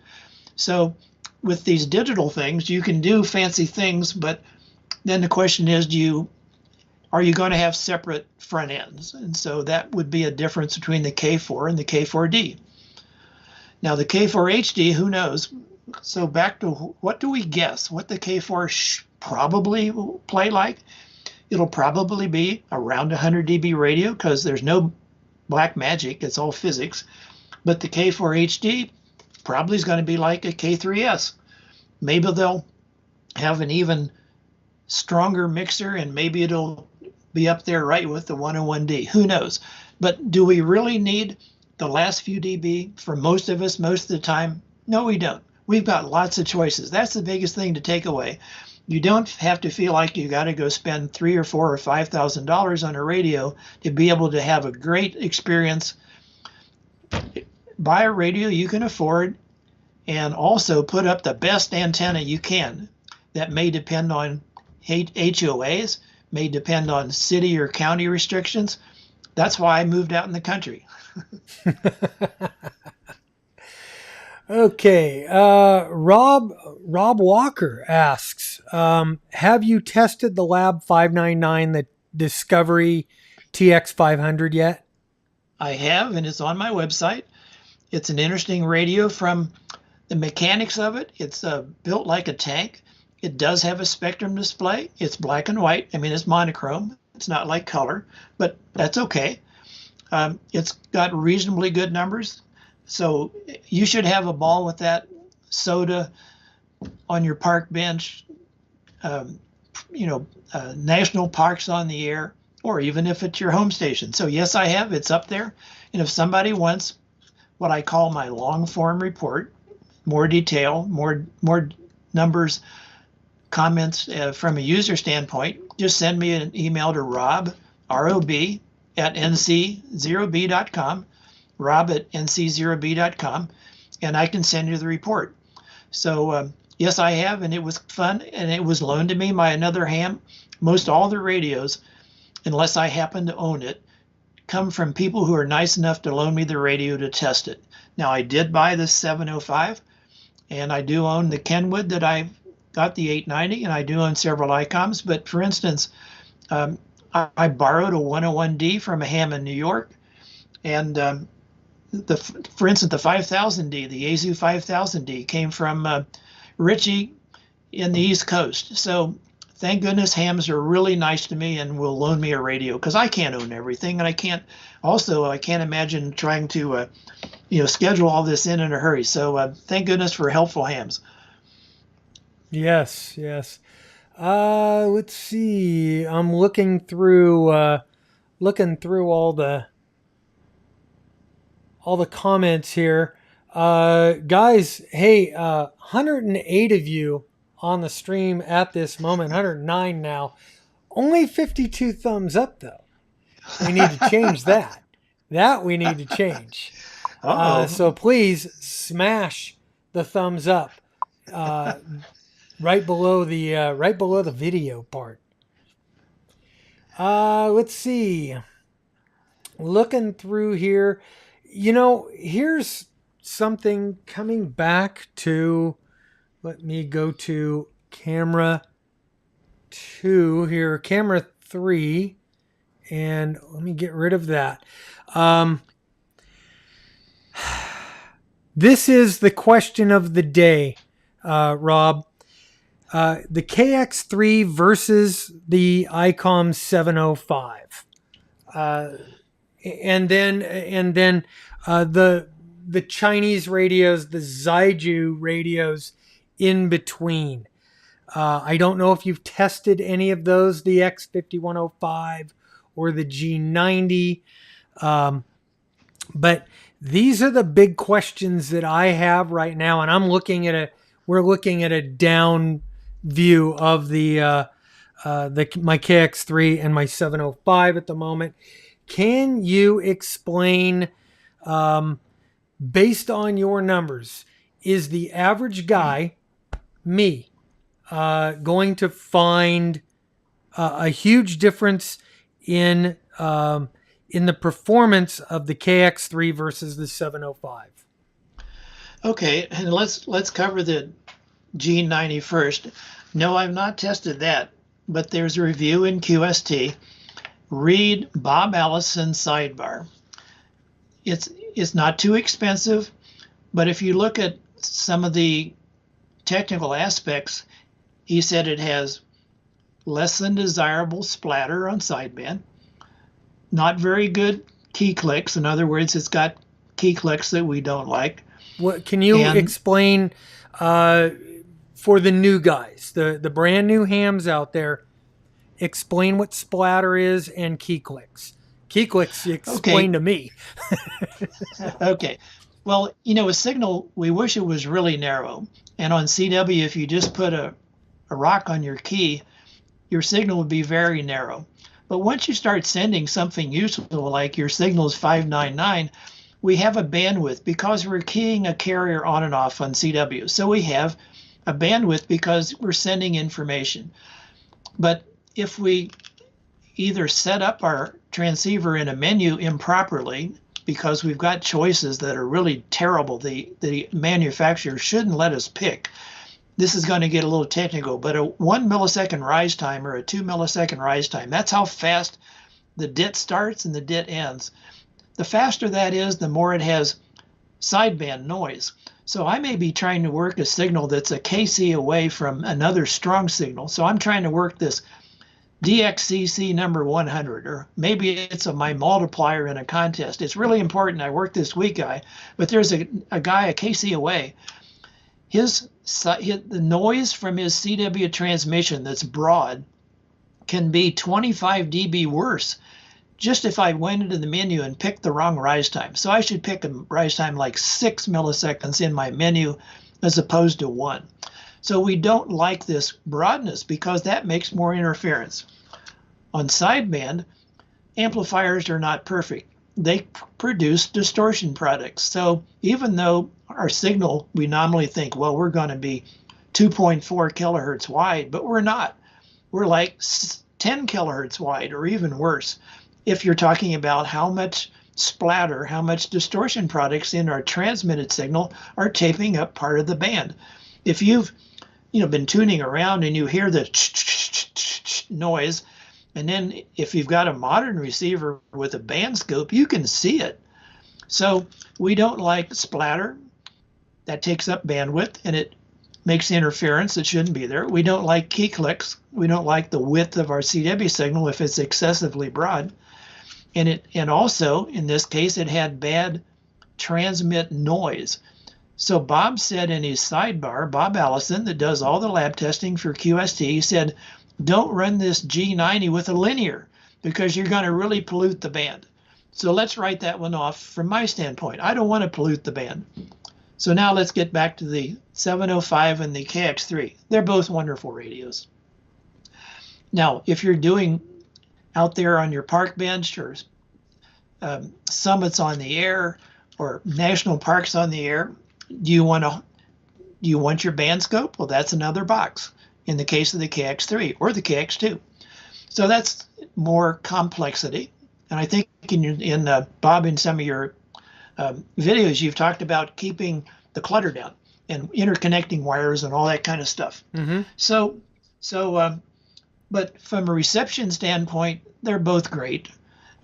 So with these digital things, you can do fancy things, but then the question is, are you going to have separate front ends? And so that would be a difference between the K4 and the K4D. Now the K4HD, who knows? So back to, what do we guess what the K4 probably will play like? It'll probably be around 100 dB radio, because there's no black magic, it's all physics. But the K4HD probably is going to be like a K3S. Maybe they'll have an even stronger mixer, and maybe it'll be up there right with the 101D. Who knows? But do we really need the last few dB for most of us most of the time? No, we don't. We've got lots of choices. That's the biggest thing to take away. You don't have to feel like you got to go spend $3,000 or $4,000 or $5,000 on a radio to be able to have a great experience. Buy a radio you can afford, and also put up the best antenna you can. That may depend on HOAs, may depend on city or county restrictions. That's why I moved out in the country. Okay. Rob Walker asks, have you tested the Lab 599, the Discovery TX500 yet? I have, and it's on my website. It's an interesting radio from the mechanics of it. It's built like a tank. It does have a spectrum display. It's black and white. I mean, it's monochrome. It's not like color, but that's okay. It's got reasonably good numbers. So you should have a ball with that soda on your park bench, national parks on the air, or even if it's your home station. So yes, I have. It's up there. And if somebody wants what I call my long form report, more detail, more numbers, comments from a user standpoint, just send me an email to Rob, R-O-B, at nc0b.com, Rob at nc0b.com, and I can send you the report. So yes, I have, and it was fun, and it was loaned to me by another ham. Most all the radios, unless I happen to own it, come from people who are nice enough to loan me the radio to test it. Now, I did buy the 705, and I do own the Kenwood that I got, the 890, and I do own several ICOMs. But for instance, I borrowed a 101D from a ham in New York, and for instance, the 5000D, the Yaesu 5000D, came from Richie in the East Coast. So thank goodness hams are really nice to me and will loan me a radio, because I can't own everything, and I can't imagine trying to schedule all this in a hurry. So thank goodness for helpful hams. Yes. Let's see. I'm looking through all the comments here. Guys, hey, 108 of you on the stream at this moment, 109 now. Only 52 thumbs up, though. We need to change that. We need to change. So please smash the thumbs up right below the video part. Let's see. Looking through here, here's something coming back to. Let me go to camera 2 here, camera 3, and let me get rid of that. This is the question of the day, Rob. The KX3 versus the ICOM 705. And then the Chinese radios, the Zaiju radios in between. I don't know if you've tested any of those, the X5105 or the G90, but these are the big questions that I have right now, and we're looking at a down view of my KX3 and my 705 at the moment. Can you explain, based on your numbers, is the average guy, me, going to find a huge difference in the performance of the KX3 versus the 705? Okay, and let's cover the G90 first. No, I've not tested that, but there's a review in QST. Read Bob Allison's sidebar. It's not too expensive, but if you look at some of the technical aspects, he said it has less than desirable splatter on sideband, not very good key clicks. In other words, it's got key clicks that we don't like. What can you explain for the new guys, the brand new hams out there? Explain what splatter is and key clicks. Key clicks, explain to me. Okay. Well, a signal, we wish it was really narrow. And on CW, if you just put a rock on your key, your signal would be very narrow. But once you start sending something useful, like your signal is 599, we have a bandwidth because we're keying a carrier on and off on CW. So we have a bandwidth because we're sending information. But if we either set up our transceiver in a menu improperly, because we've got choices that are really terrible, the manufacturer shouldn't let us pick. This is going to get a little technical, but a 1 millisecond rise time or a 2 millisecond rise time, that's how fast the DIT starts and the DIT ends. The faster that is, the more it has sideband noise. So I may be trying to work a signal that's a kc away from another strong signal. So I'm trying to work this DXCC number 100, or maybe it's my multiplier in a contest. It's really important. I work this weak guy, but there's a guy a kc away. The noise from his CW transmission that's broad can be 25 dB worse just if I went into the menu and picked the wrong rise time. So I should pick a rise time like 6 milliseconds in my menu as opposed to 1. So we don't like this broadness because that makes more interference. On sideband, amplifiers are not perfect. They produce distortion products. So even though our signal, we nominally think, well, we're going to be 2.4 kilohertz wide, but we're not. We're like 10 kilohertz wide or even worse. If you're talking about how much splatter, how much distortion products in our transmitted signal are taking up part of the band. If you've been tuning around and you hear the noise, and then if you've got a modern receiver with a band scope, you can see it. So we don't like splatter. That takes up bandwidth and it makes interference that shouldn't be there. We don't like key clicks. We don't like the width of our CW signal if it's excessively broad. And also, in this case, it had bad transmit noise. So Bob said in his sidebar, Bob Allison, that does all the lab testing for QST, he said, don't run this G90 with a linear because you're going to really pollute the band. So let's write that one off from my standpoint. I don't want to pollute the band. So now let's get back to the 705 and the KX3. They're both wonderful radios. Now, if you're doing out there on your park bench or summits on the air or national parks on the air, do you want your band scope? Well, that's another box in the case of the KX3 or the KX2. So that's more complexity. And I think in Bob, in some of your videos, you've talked about keeping the clutter down and interconnecting wires and all that kind of stuff. Mm-hmm. But from a reception standpoint, they're both great.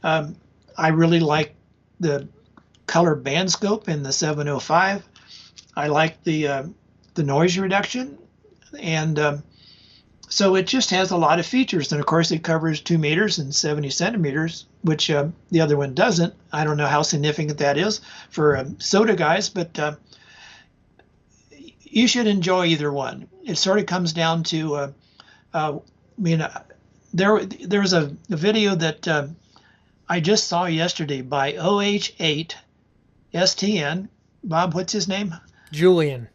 I really like the color band scope in the 705. I like the noise reduction, and so it just has a lot of features. And of course, it covers 2 meters and 70 centimeters, which the other one doesn't. I don't know how significant that is for soda guys, but you should enjoy either one. It sort of comes down to, I mean, there's a video that I just saw yesterday by OH8 STN. Bob, what's his name? Julian.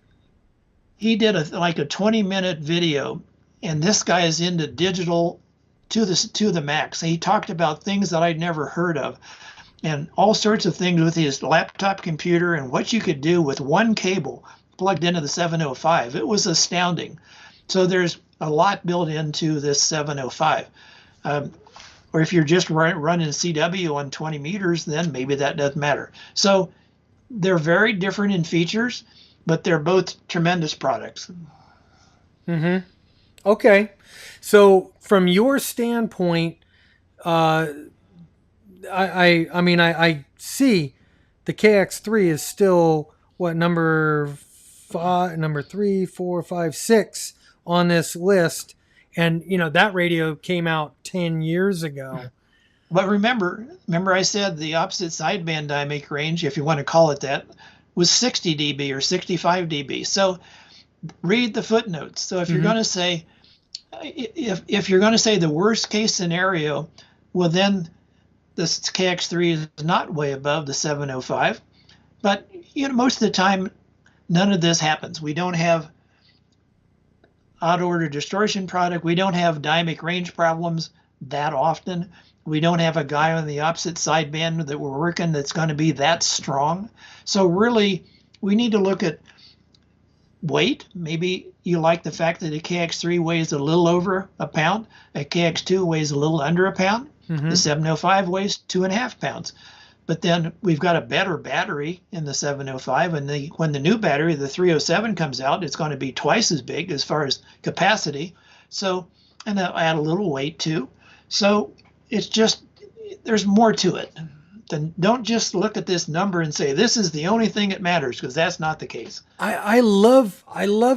He did like a 20-minute video, and this guy is into digital to the max. He talked about things that I'd never heard of, and all sorts of things with his laptop computer and what you could do with one cable plugged into the 705. It was astounding. So there's a lot built into this 705. Or if you're just running CW on 20 meters, then maybe that doesn't matter. So they're very different in features, but they're both tremendous products. Mm-hmm. Okay. So from your standpoint, I see the KX3 is still what number 3, 4, 5, 6 on this list, and that radio came out 10 years ago. But remember I said the opposite sideband dynamic range, if you want to call it that, was 60 dB or 65 dB. So read the footnotes. So if you're going to say, if you're going to say the worst case scenario, well then this KX3 is not way above the 705. But most of the time, none of this happens. We don't have out-of-order distortion product. We don't have dynamic range problems that often. We don't have a guy on the opposite sideband that we're working that's going to be that strong. So really, we need to look at weight. Maybe you like the fact that a KX3 weighs a little over a pound. A KX2 weighs a little under a pound. Mm-hmm. The 705 weighs 2.5 pounds. But then we've got a better battery in the 705, and when the new battery, the 307, comes out, it's going to be twice as big as far as capacity. So, and they'll add a little weight too. So it's just, there's more to it. Then don't just look at this number and say this is the only thing that matters, because that's not the case. I love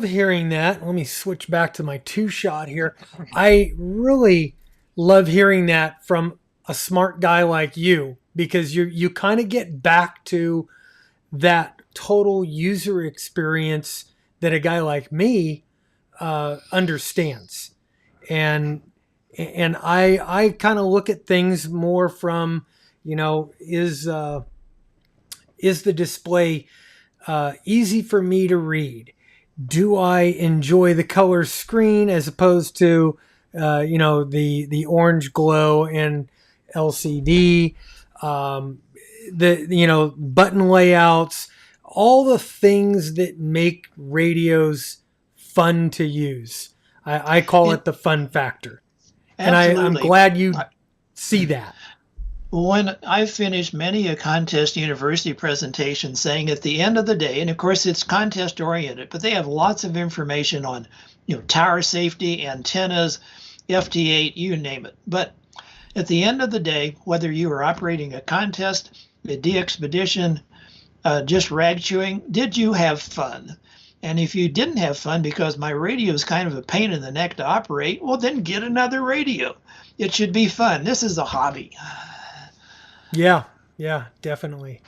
hearing that. Let me switch back to my 2-shot here. I really love hearing that from a smart guy like you, because you kind of get back to that total user experience that a guy like me understands, and I kind of look at things more from, is the display easy for me to read? Do I enjoy the color screen as opposed to the orange glow and LCD? The button layouts, all the things that make radios fun to use. I call it the fun factor. And I'm glad you see that. When I've finished many a contest university presentation saying at the end of the day, and of course it's contest oriented, but they have lots of information on tower safety, antennas, FT8, you name it. But at the end of the day, whether you are operating a contest, a de-expedition, just rag chewing, did you have fun? And if you didn't have fun because my radio is kind of a pain in the neck to operate, well, then get another radio. It should be fun. This is a hobby. Yeah, definitely.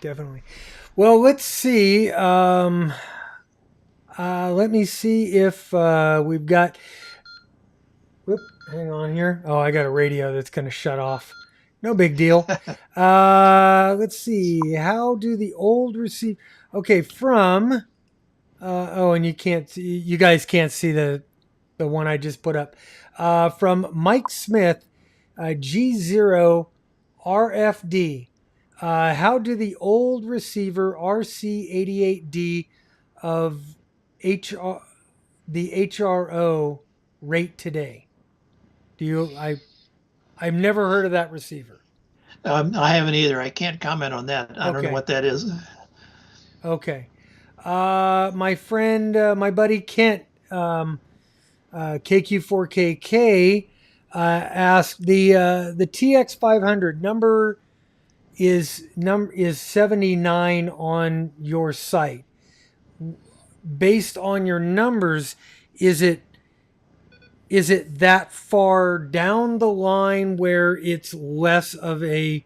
Well, let's see. Let me see if we've got... hang on here. Oh, I got a radio that's going to shut off. No big deal. Let's see. How do the old receive... Okay, from... and you guys can't see the one I just put up. From Mike Smith, G0 RFD. How do the old receiver RC88D of the HRO rate today? I've never heard of that receiver. I haven't either. I can't comment on that. I don't know what that is. Okay. My friend, my buddy Kent, KQ4KK, asked the TX500 number is 79 on your site. based on your numbers, is it that far down the line where it's less of a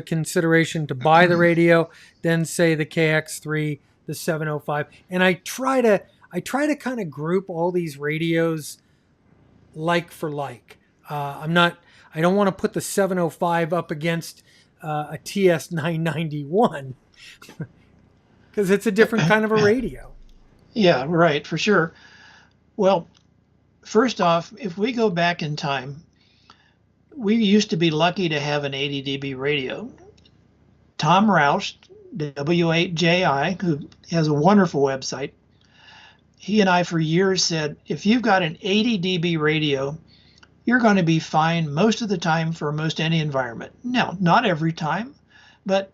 consideration to buy the radio than say the KX3, the 705? And I try to kind of group all these radios like for like. I don't want to put the 705 up against a TS 991 because it's a different kind of a radio. Yeah, right, for sure. Well, first off, if we go back in time, we used to be lucky to have an 80 dB radio. Tom Roush, W8JI, who has a wonderful website, he and I for years said, if you've got an 80 dB radio, you're going to be fine most of the time for most any environment. Now, not every time, but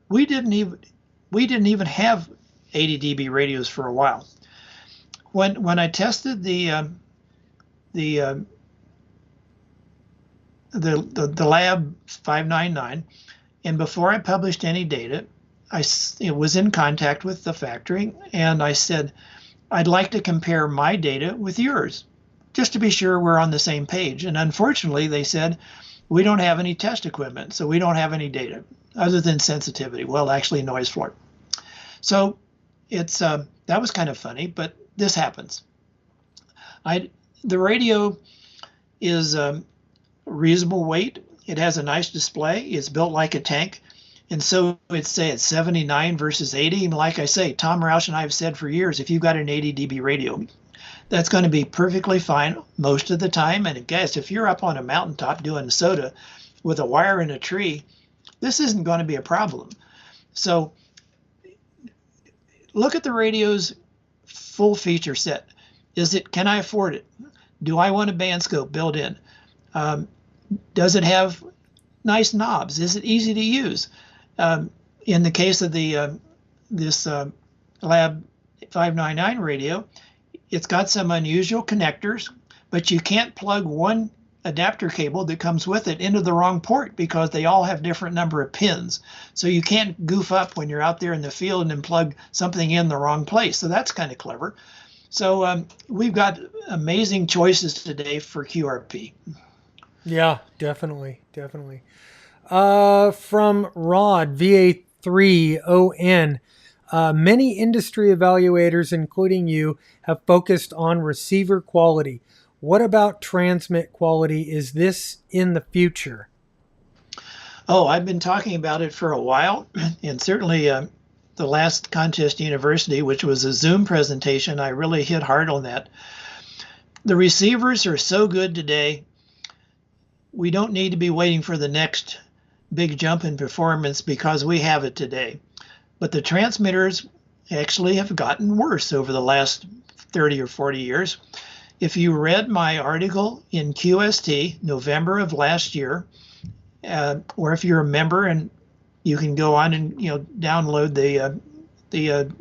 we didn't even have 80 dB radios for a while. When I tested the Lab 599, and before I published any data, I was in contact with the factory, and I said, I'd like to compare my data with yours, just to be sure we're on the same page. And unfortunately, they said, we don't have any test equipment, so we don't have any data other than sensitivity. Well, actually, noise floor. So it's that was kind of funny, but this happens. The radio is reasonable weight. It has a nice display. It's built like a tank. And so it's 79 versus 80. And like I say, Tom Roush and I have said for years, if you've got an 80 dB radio, that's going to be perfectly fine most of the time. And guys, if you're up on a mountaintop doing soda with a wire in a tree, this isn't going to be a problem. So look at the radio's full feature set. Can I afford it? Do I want a band scope built in? Does it have nice knobs? Is it easy to use? In the case of this Lab 599 radio, it's got some unusual connectors, but you can't plug one adapter cable that comes with it into the wrong port because they all have different number of pins. So you can't goof up when you're out there in the field and then plug something in the wrong place. So that's kind of clever. So we've got amazing choices today for QRP. Yeah, definitely. From Rod, VA3ON, many industry evaluators, including you, have focused on receiver quality. What about transmit quality? Is this in the future? Oh, I've been talking about it for a while, and certainly the last Contest University, which was a Zoom presentation, I really hit hard on that. The receivers are so good today, we don't need to be waiting for the next big jump in performance because we have it today. But the transmitters actually have gotten worse over the last 30 or 40 years. If you read my article in QST, November of last year, or if you're a member and you can go on and download the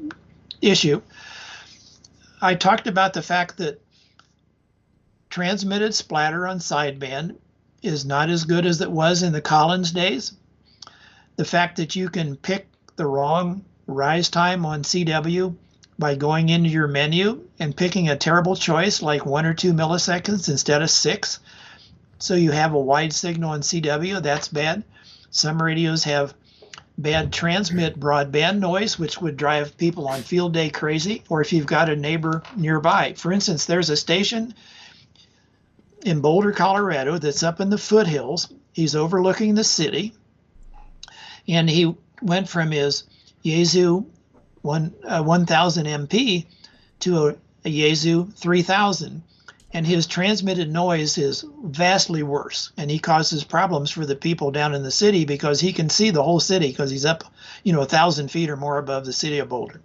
issue, I talked about the fact that transmitted splatter on sideband is not as good as it was in the Collins days. The fact that you can pick the wrong rise time on CW by going into your menu and picking a terrible choice like 1 or 2 milliseconds instead of 6. So you have a wide signal on CW, that's bad. Some radios have bad transmit broadband noise, which would drive people on field day crazy, or if you've got a neighbor nearby. For instance, there's a station in Boulder, Colorado, that's up in the foothills. He's overlooking the city, and he went from his Yaesu 1000 MP to a Yaesu 3000, and his transmitted noise is vastly worse, and he causes problems for the people down in the city because he can see the whole city because he's up 1,000 feet or more above the city of Boulder.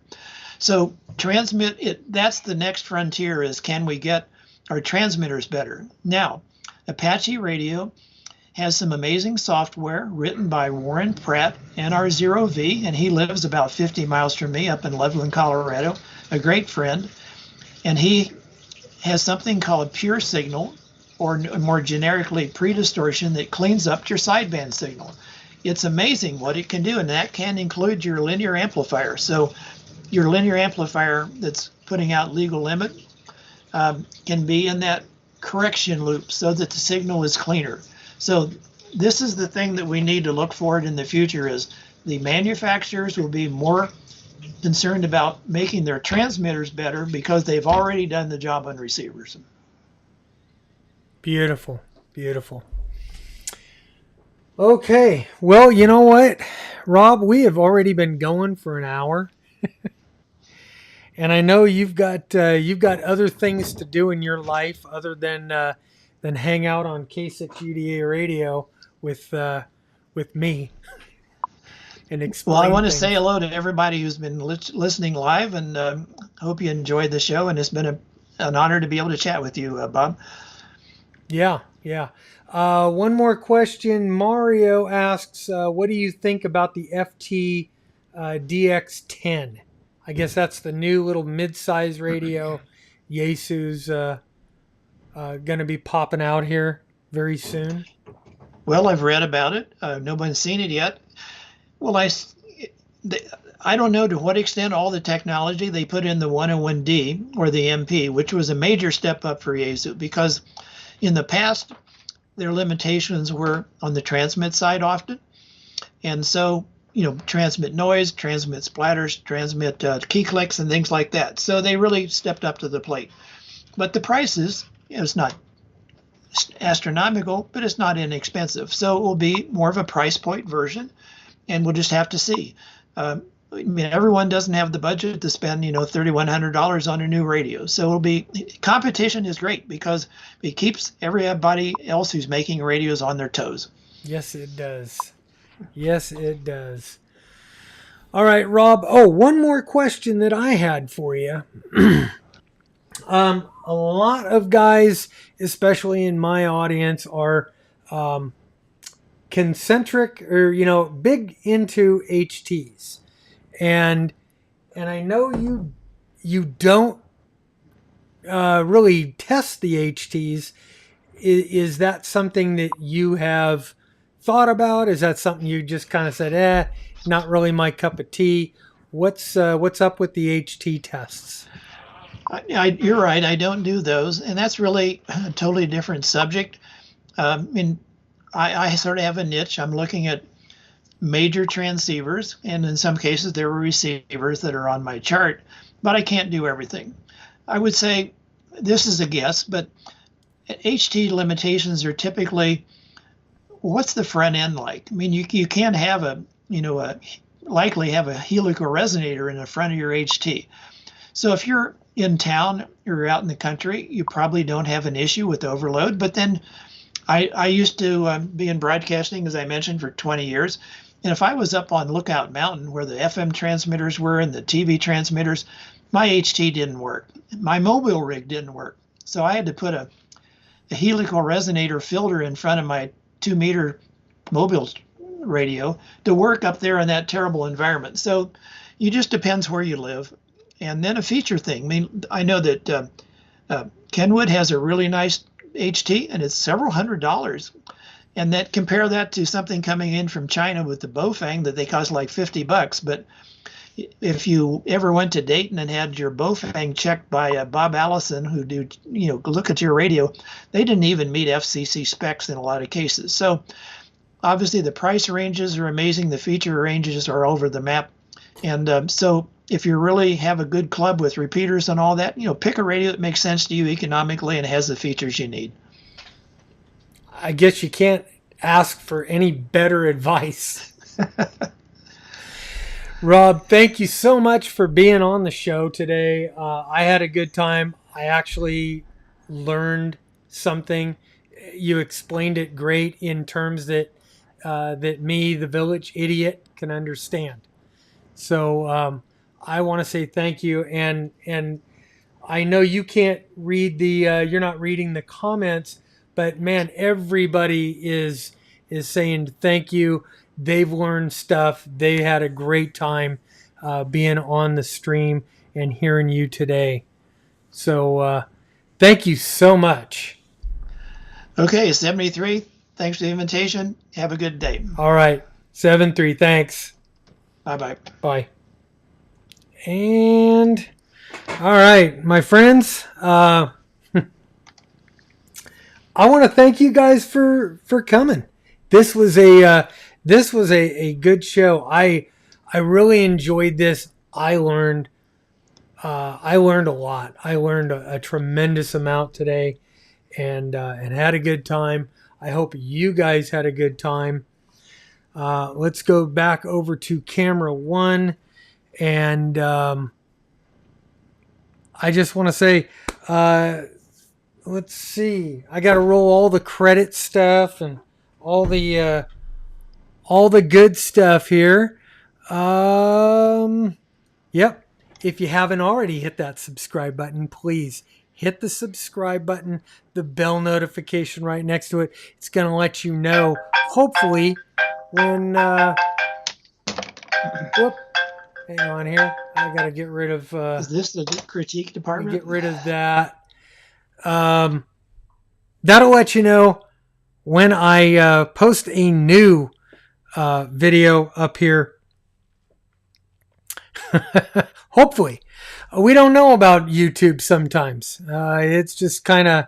So transmit it. That's the next frontier, is can we get our transmitters better? Now, Apache Radio has some amazing software written by Warren Pratt, NR0V, and he lives about 50 miles from me up in Loveland, Colorado, a great friend. And he has something called Pure Signal, or more generically Predistortion, that cleans up your sideband signal. It's amazing what it can do, and that can include your linear amplifier. So your linear amplifier that's putting out legal limit can be in that correction loop so that the signal is cleaner. So this is the thing that we need to look forward in the future is the manufacturers will be more concerned about making their transmitters better because they've already done the job on receivers. Beautiful. Beautiful. Okay. Well, you know what, Rob, we have already been going for an hour. And I know you've got other things to do in your life other than hang out on K6UDA radio with me and explain. Well, I want to things. say hello to everybody who's been listening live, and hope you enjoyed the show. And it's been an honor to be able to chat with you, Bob. Yeah, yeah. One more question. Mario asks, what do you think about the FT DX10? I guess that's the new little mid-size radio Yaesu's going to be popping out here very soon. Well, I've read about it. No one's seen it yet. Well, I don't know to what extent all the technology they put in the 101D or the MP, which was a major step up for Yaesu, because in the past, their limitations were on the transmit side often. And so, transmit noise, transmit splatters, transmit key clicks and things like that. So they really stepped up to the plate. But the prices, it's not astronomical, but it's not inexpensive. So it will be more of a price point version, and we'll just have to see. Everyone doesn't have the budget to spend, $3,100 on a new radio. So it'll be, competition is great because it keeps everybody else who's making radios on their toes. Yes, it does. Yes, it does. All right, Rob. Oh, one more question that I had for you. A lot of guys, especially in my audience, are concentric or, big into HTs. And I know you don't really test the HTs. Is that something that you have thought about? Is that something you just kind of said, not really my cup of tea? What's up with the HT tests? You're right. I don't do those, and that's really a totally different subject. I sort of have a niche. I'm looking at major transceivers, and in some cases there are receivers that are on my chart, but I can't do everything. I would say, this is a guess, but HT limitations are typically, what's the front end like? You can't have likely have a helical resonator in the front of your HT. So if you're in town or out in the country, you probably don't have an issue with overload. But then I used to be in broadcasting, as I mentioned, for 20 years. And if I was up on Lookout Mountain where the FM transmitters were and the TV transmitters, my HT didn't work. My mobile rig didn't work. So I had to put a helical resonator filter in front of my 2-meter mobile radio to work up there in that terrible environment. So it just depends where you live. And then a feature thing. I know that Kenwood has a really nice HT, and it's several $100s. And that compare that to something coming in from China with the Bofang that they cost like $50. But if you ever went to Dayton and had your Bofang checked by Bob Allison, who look at your radio, they didn't even meet FCC specs in a lot of cases. So obviously the price ranges are amazing. The feature ranges are over the map. And so if you really have a good club with repeaters and all that, pick a radio that makes sense to you economically and has the features you need. I guess you can't ask for any better advice. Rob, thank you so much for being on the show today. I had a good time. I actually learned something. You explained it great in terms that me, the village idiot, can understand. So I want to say thank you. And I know you can't read you're not reading the comments, but man, everybody is saying thank you. They've learned stuff. They had a great time being on the stream and hearing you today. So thank you so much. Okay, 73. Thanks for the invitation. Have a good day. All right, 73. Thanks. Bye-bye. Bye. And all right, my friends. I want to thank you guys for coming. This was a good show. I really enjoyed this. I learned a lot. I learned a tremendous amount today, and had a good time. I hope you guys had a good time. Let's go back over to camera one, and I just want to say, let's see. I got to roll all the credit stuff and all the good stuff here. Yep. If you haven't already hit that subscribe button, please hit the subscribe button, the bell notification right next to it. It's going to let you know, hopefully, when... whoop. Hang on here. I got to get rid of... Is this the critique department? Get rid of that. That'll let you know when I post a new video up here. Hopefully. We don't know about YouTube sometimes. It's just kind of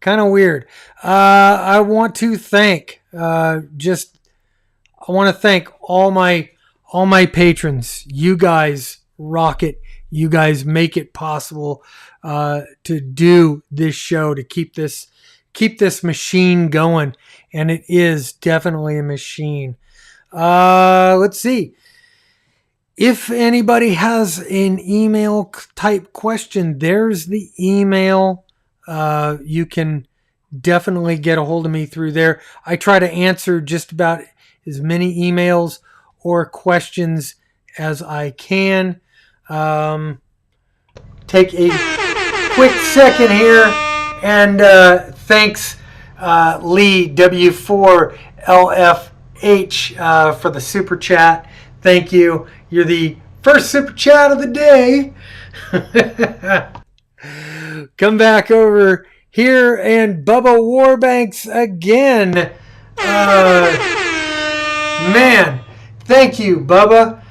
weird. I want to thank I want to thank all my patrons. You guys rock it. You guys make it possible to do this show, to keep this machine going, and it is definitely a machine. Let's see. If anybody has an email type question, there's the email. You can definitely get a hold of me through there. I try to answer just about as many emails or questions as I can. Take a quick second here, and thanks Lee W4LFH for the super chat. Thank you. You're the first super chat of the day. Come back over here, and Bubba Warbanks again. Man, thank you, Bubba,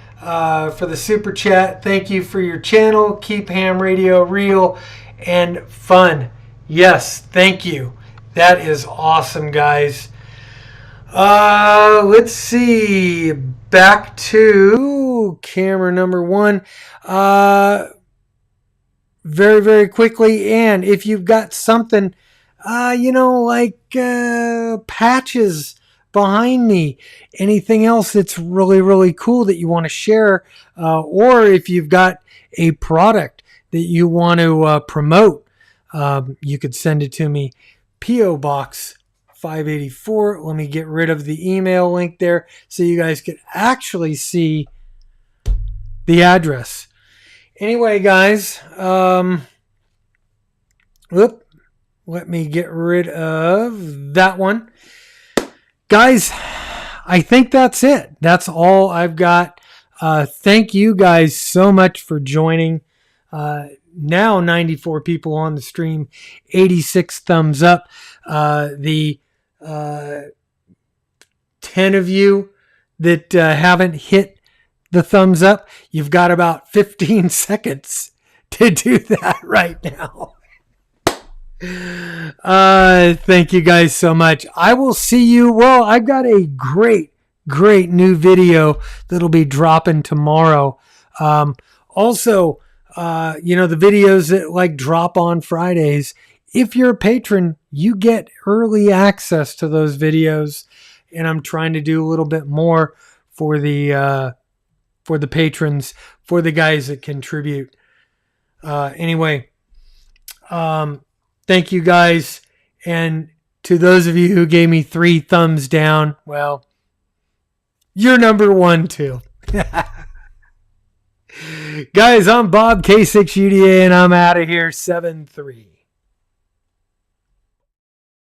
for the super chat. Thank you for your channel. Keep ham radio real and fun. Yes, thank you. That is awesome, guys. Let's see. Back to camera number one. Very, very quickly. And if you've got something, like patches behind me, anything else that's really, really cool that you want to share, or if you've got a product that you want to promote, you could send it to me. P.O. Box 584. Let me get rid of the email link there so you guys could actually see the address. Anyway, guys, let me get rid of that one. Guys, I think that's it. That's all I've got. Thank you guys so much for joining. Now 94 people on the stream, 86 thumbs up. The 10 of you that haven't hit the thumbs up, you've got about 15 seconds to do that right now. Thank you guys so much. I will see you. Well, I've got a great new video that'll be dropping tomorrow. Also, the videos that drop on Fridays, if you're a patron, you get early access to those videos, and I'm trying to do a little bit more for the patrons, for the guys that contribute. Anyway, thank you guys. And to those of you who gave me 3 thumbs down, well, you're number 1 too. Guys, I'm Bob K6UDA, and I'm out of here 7-3.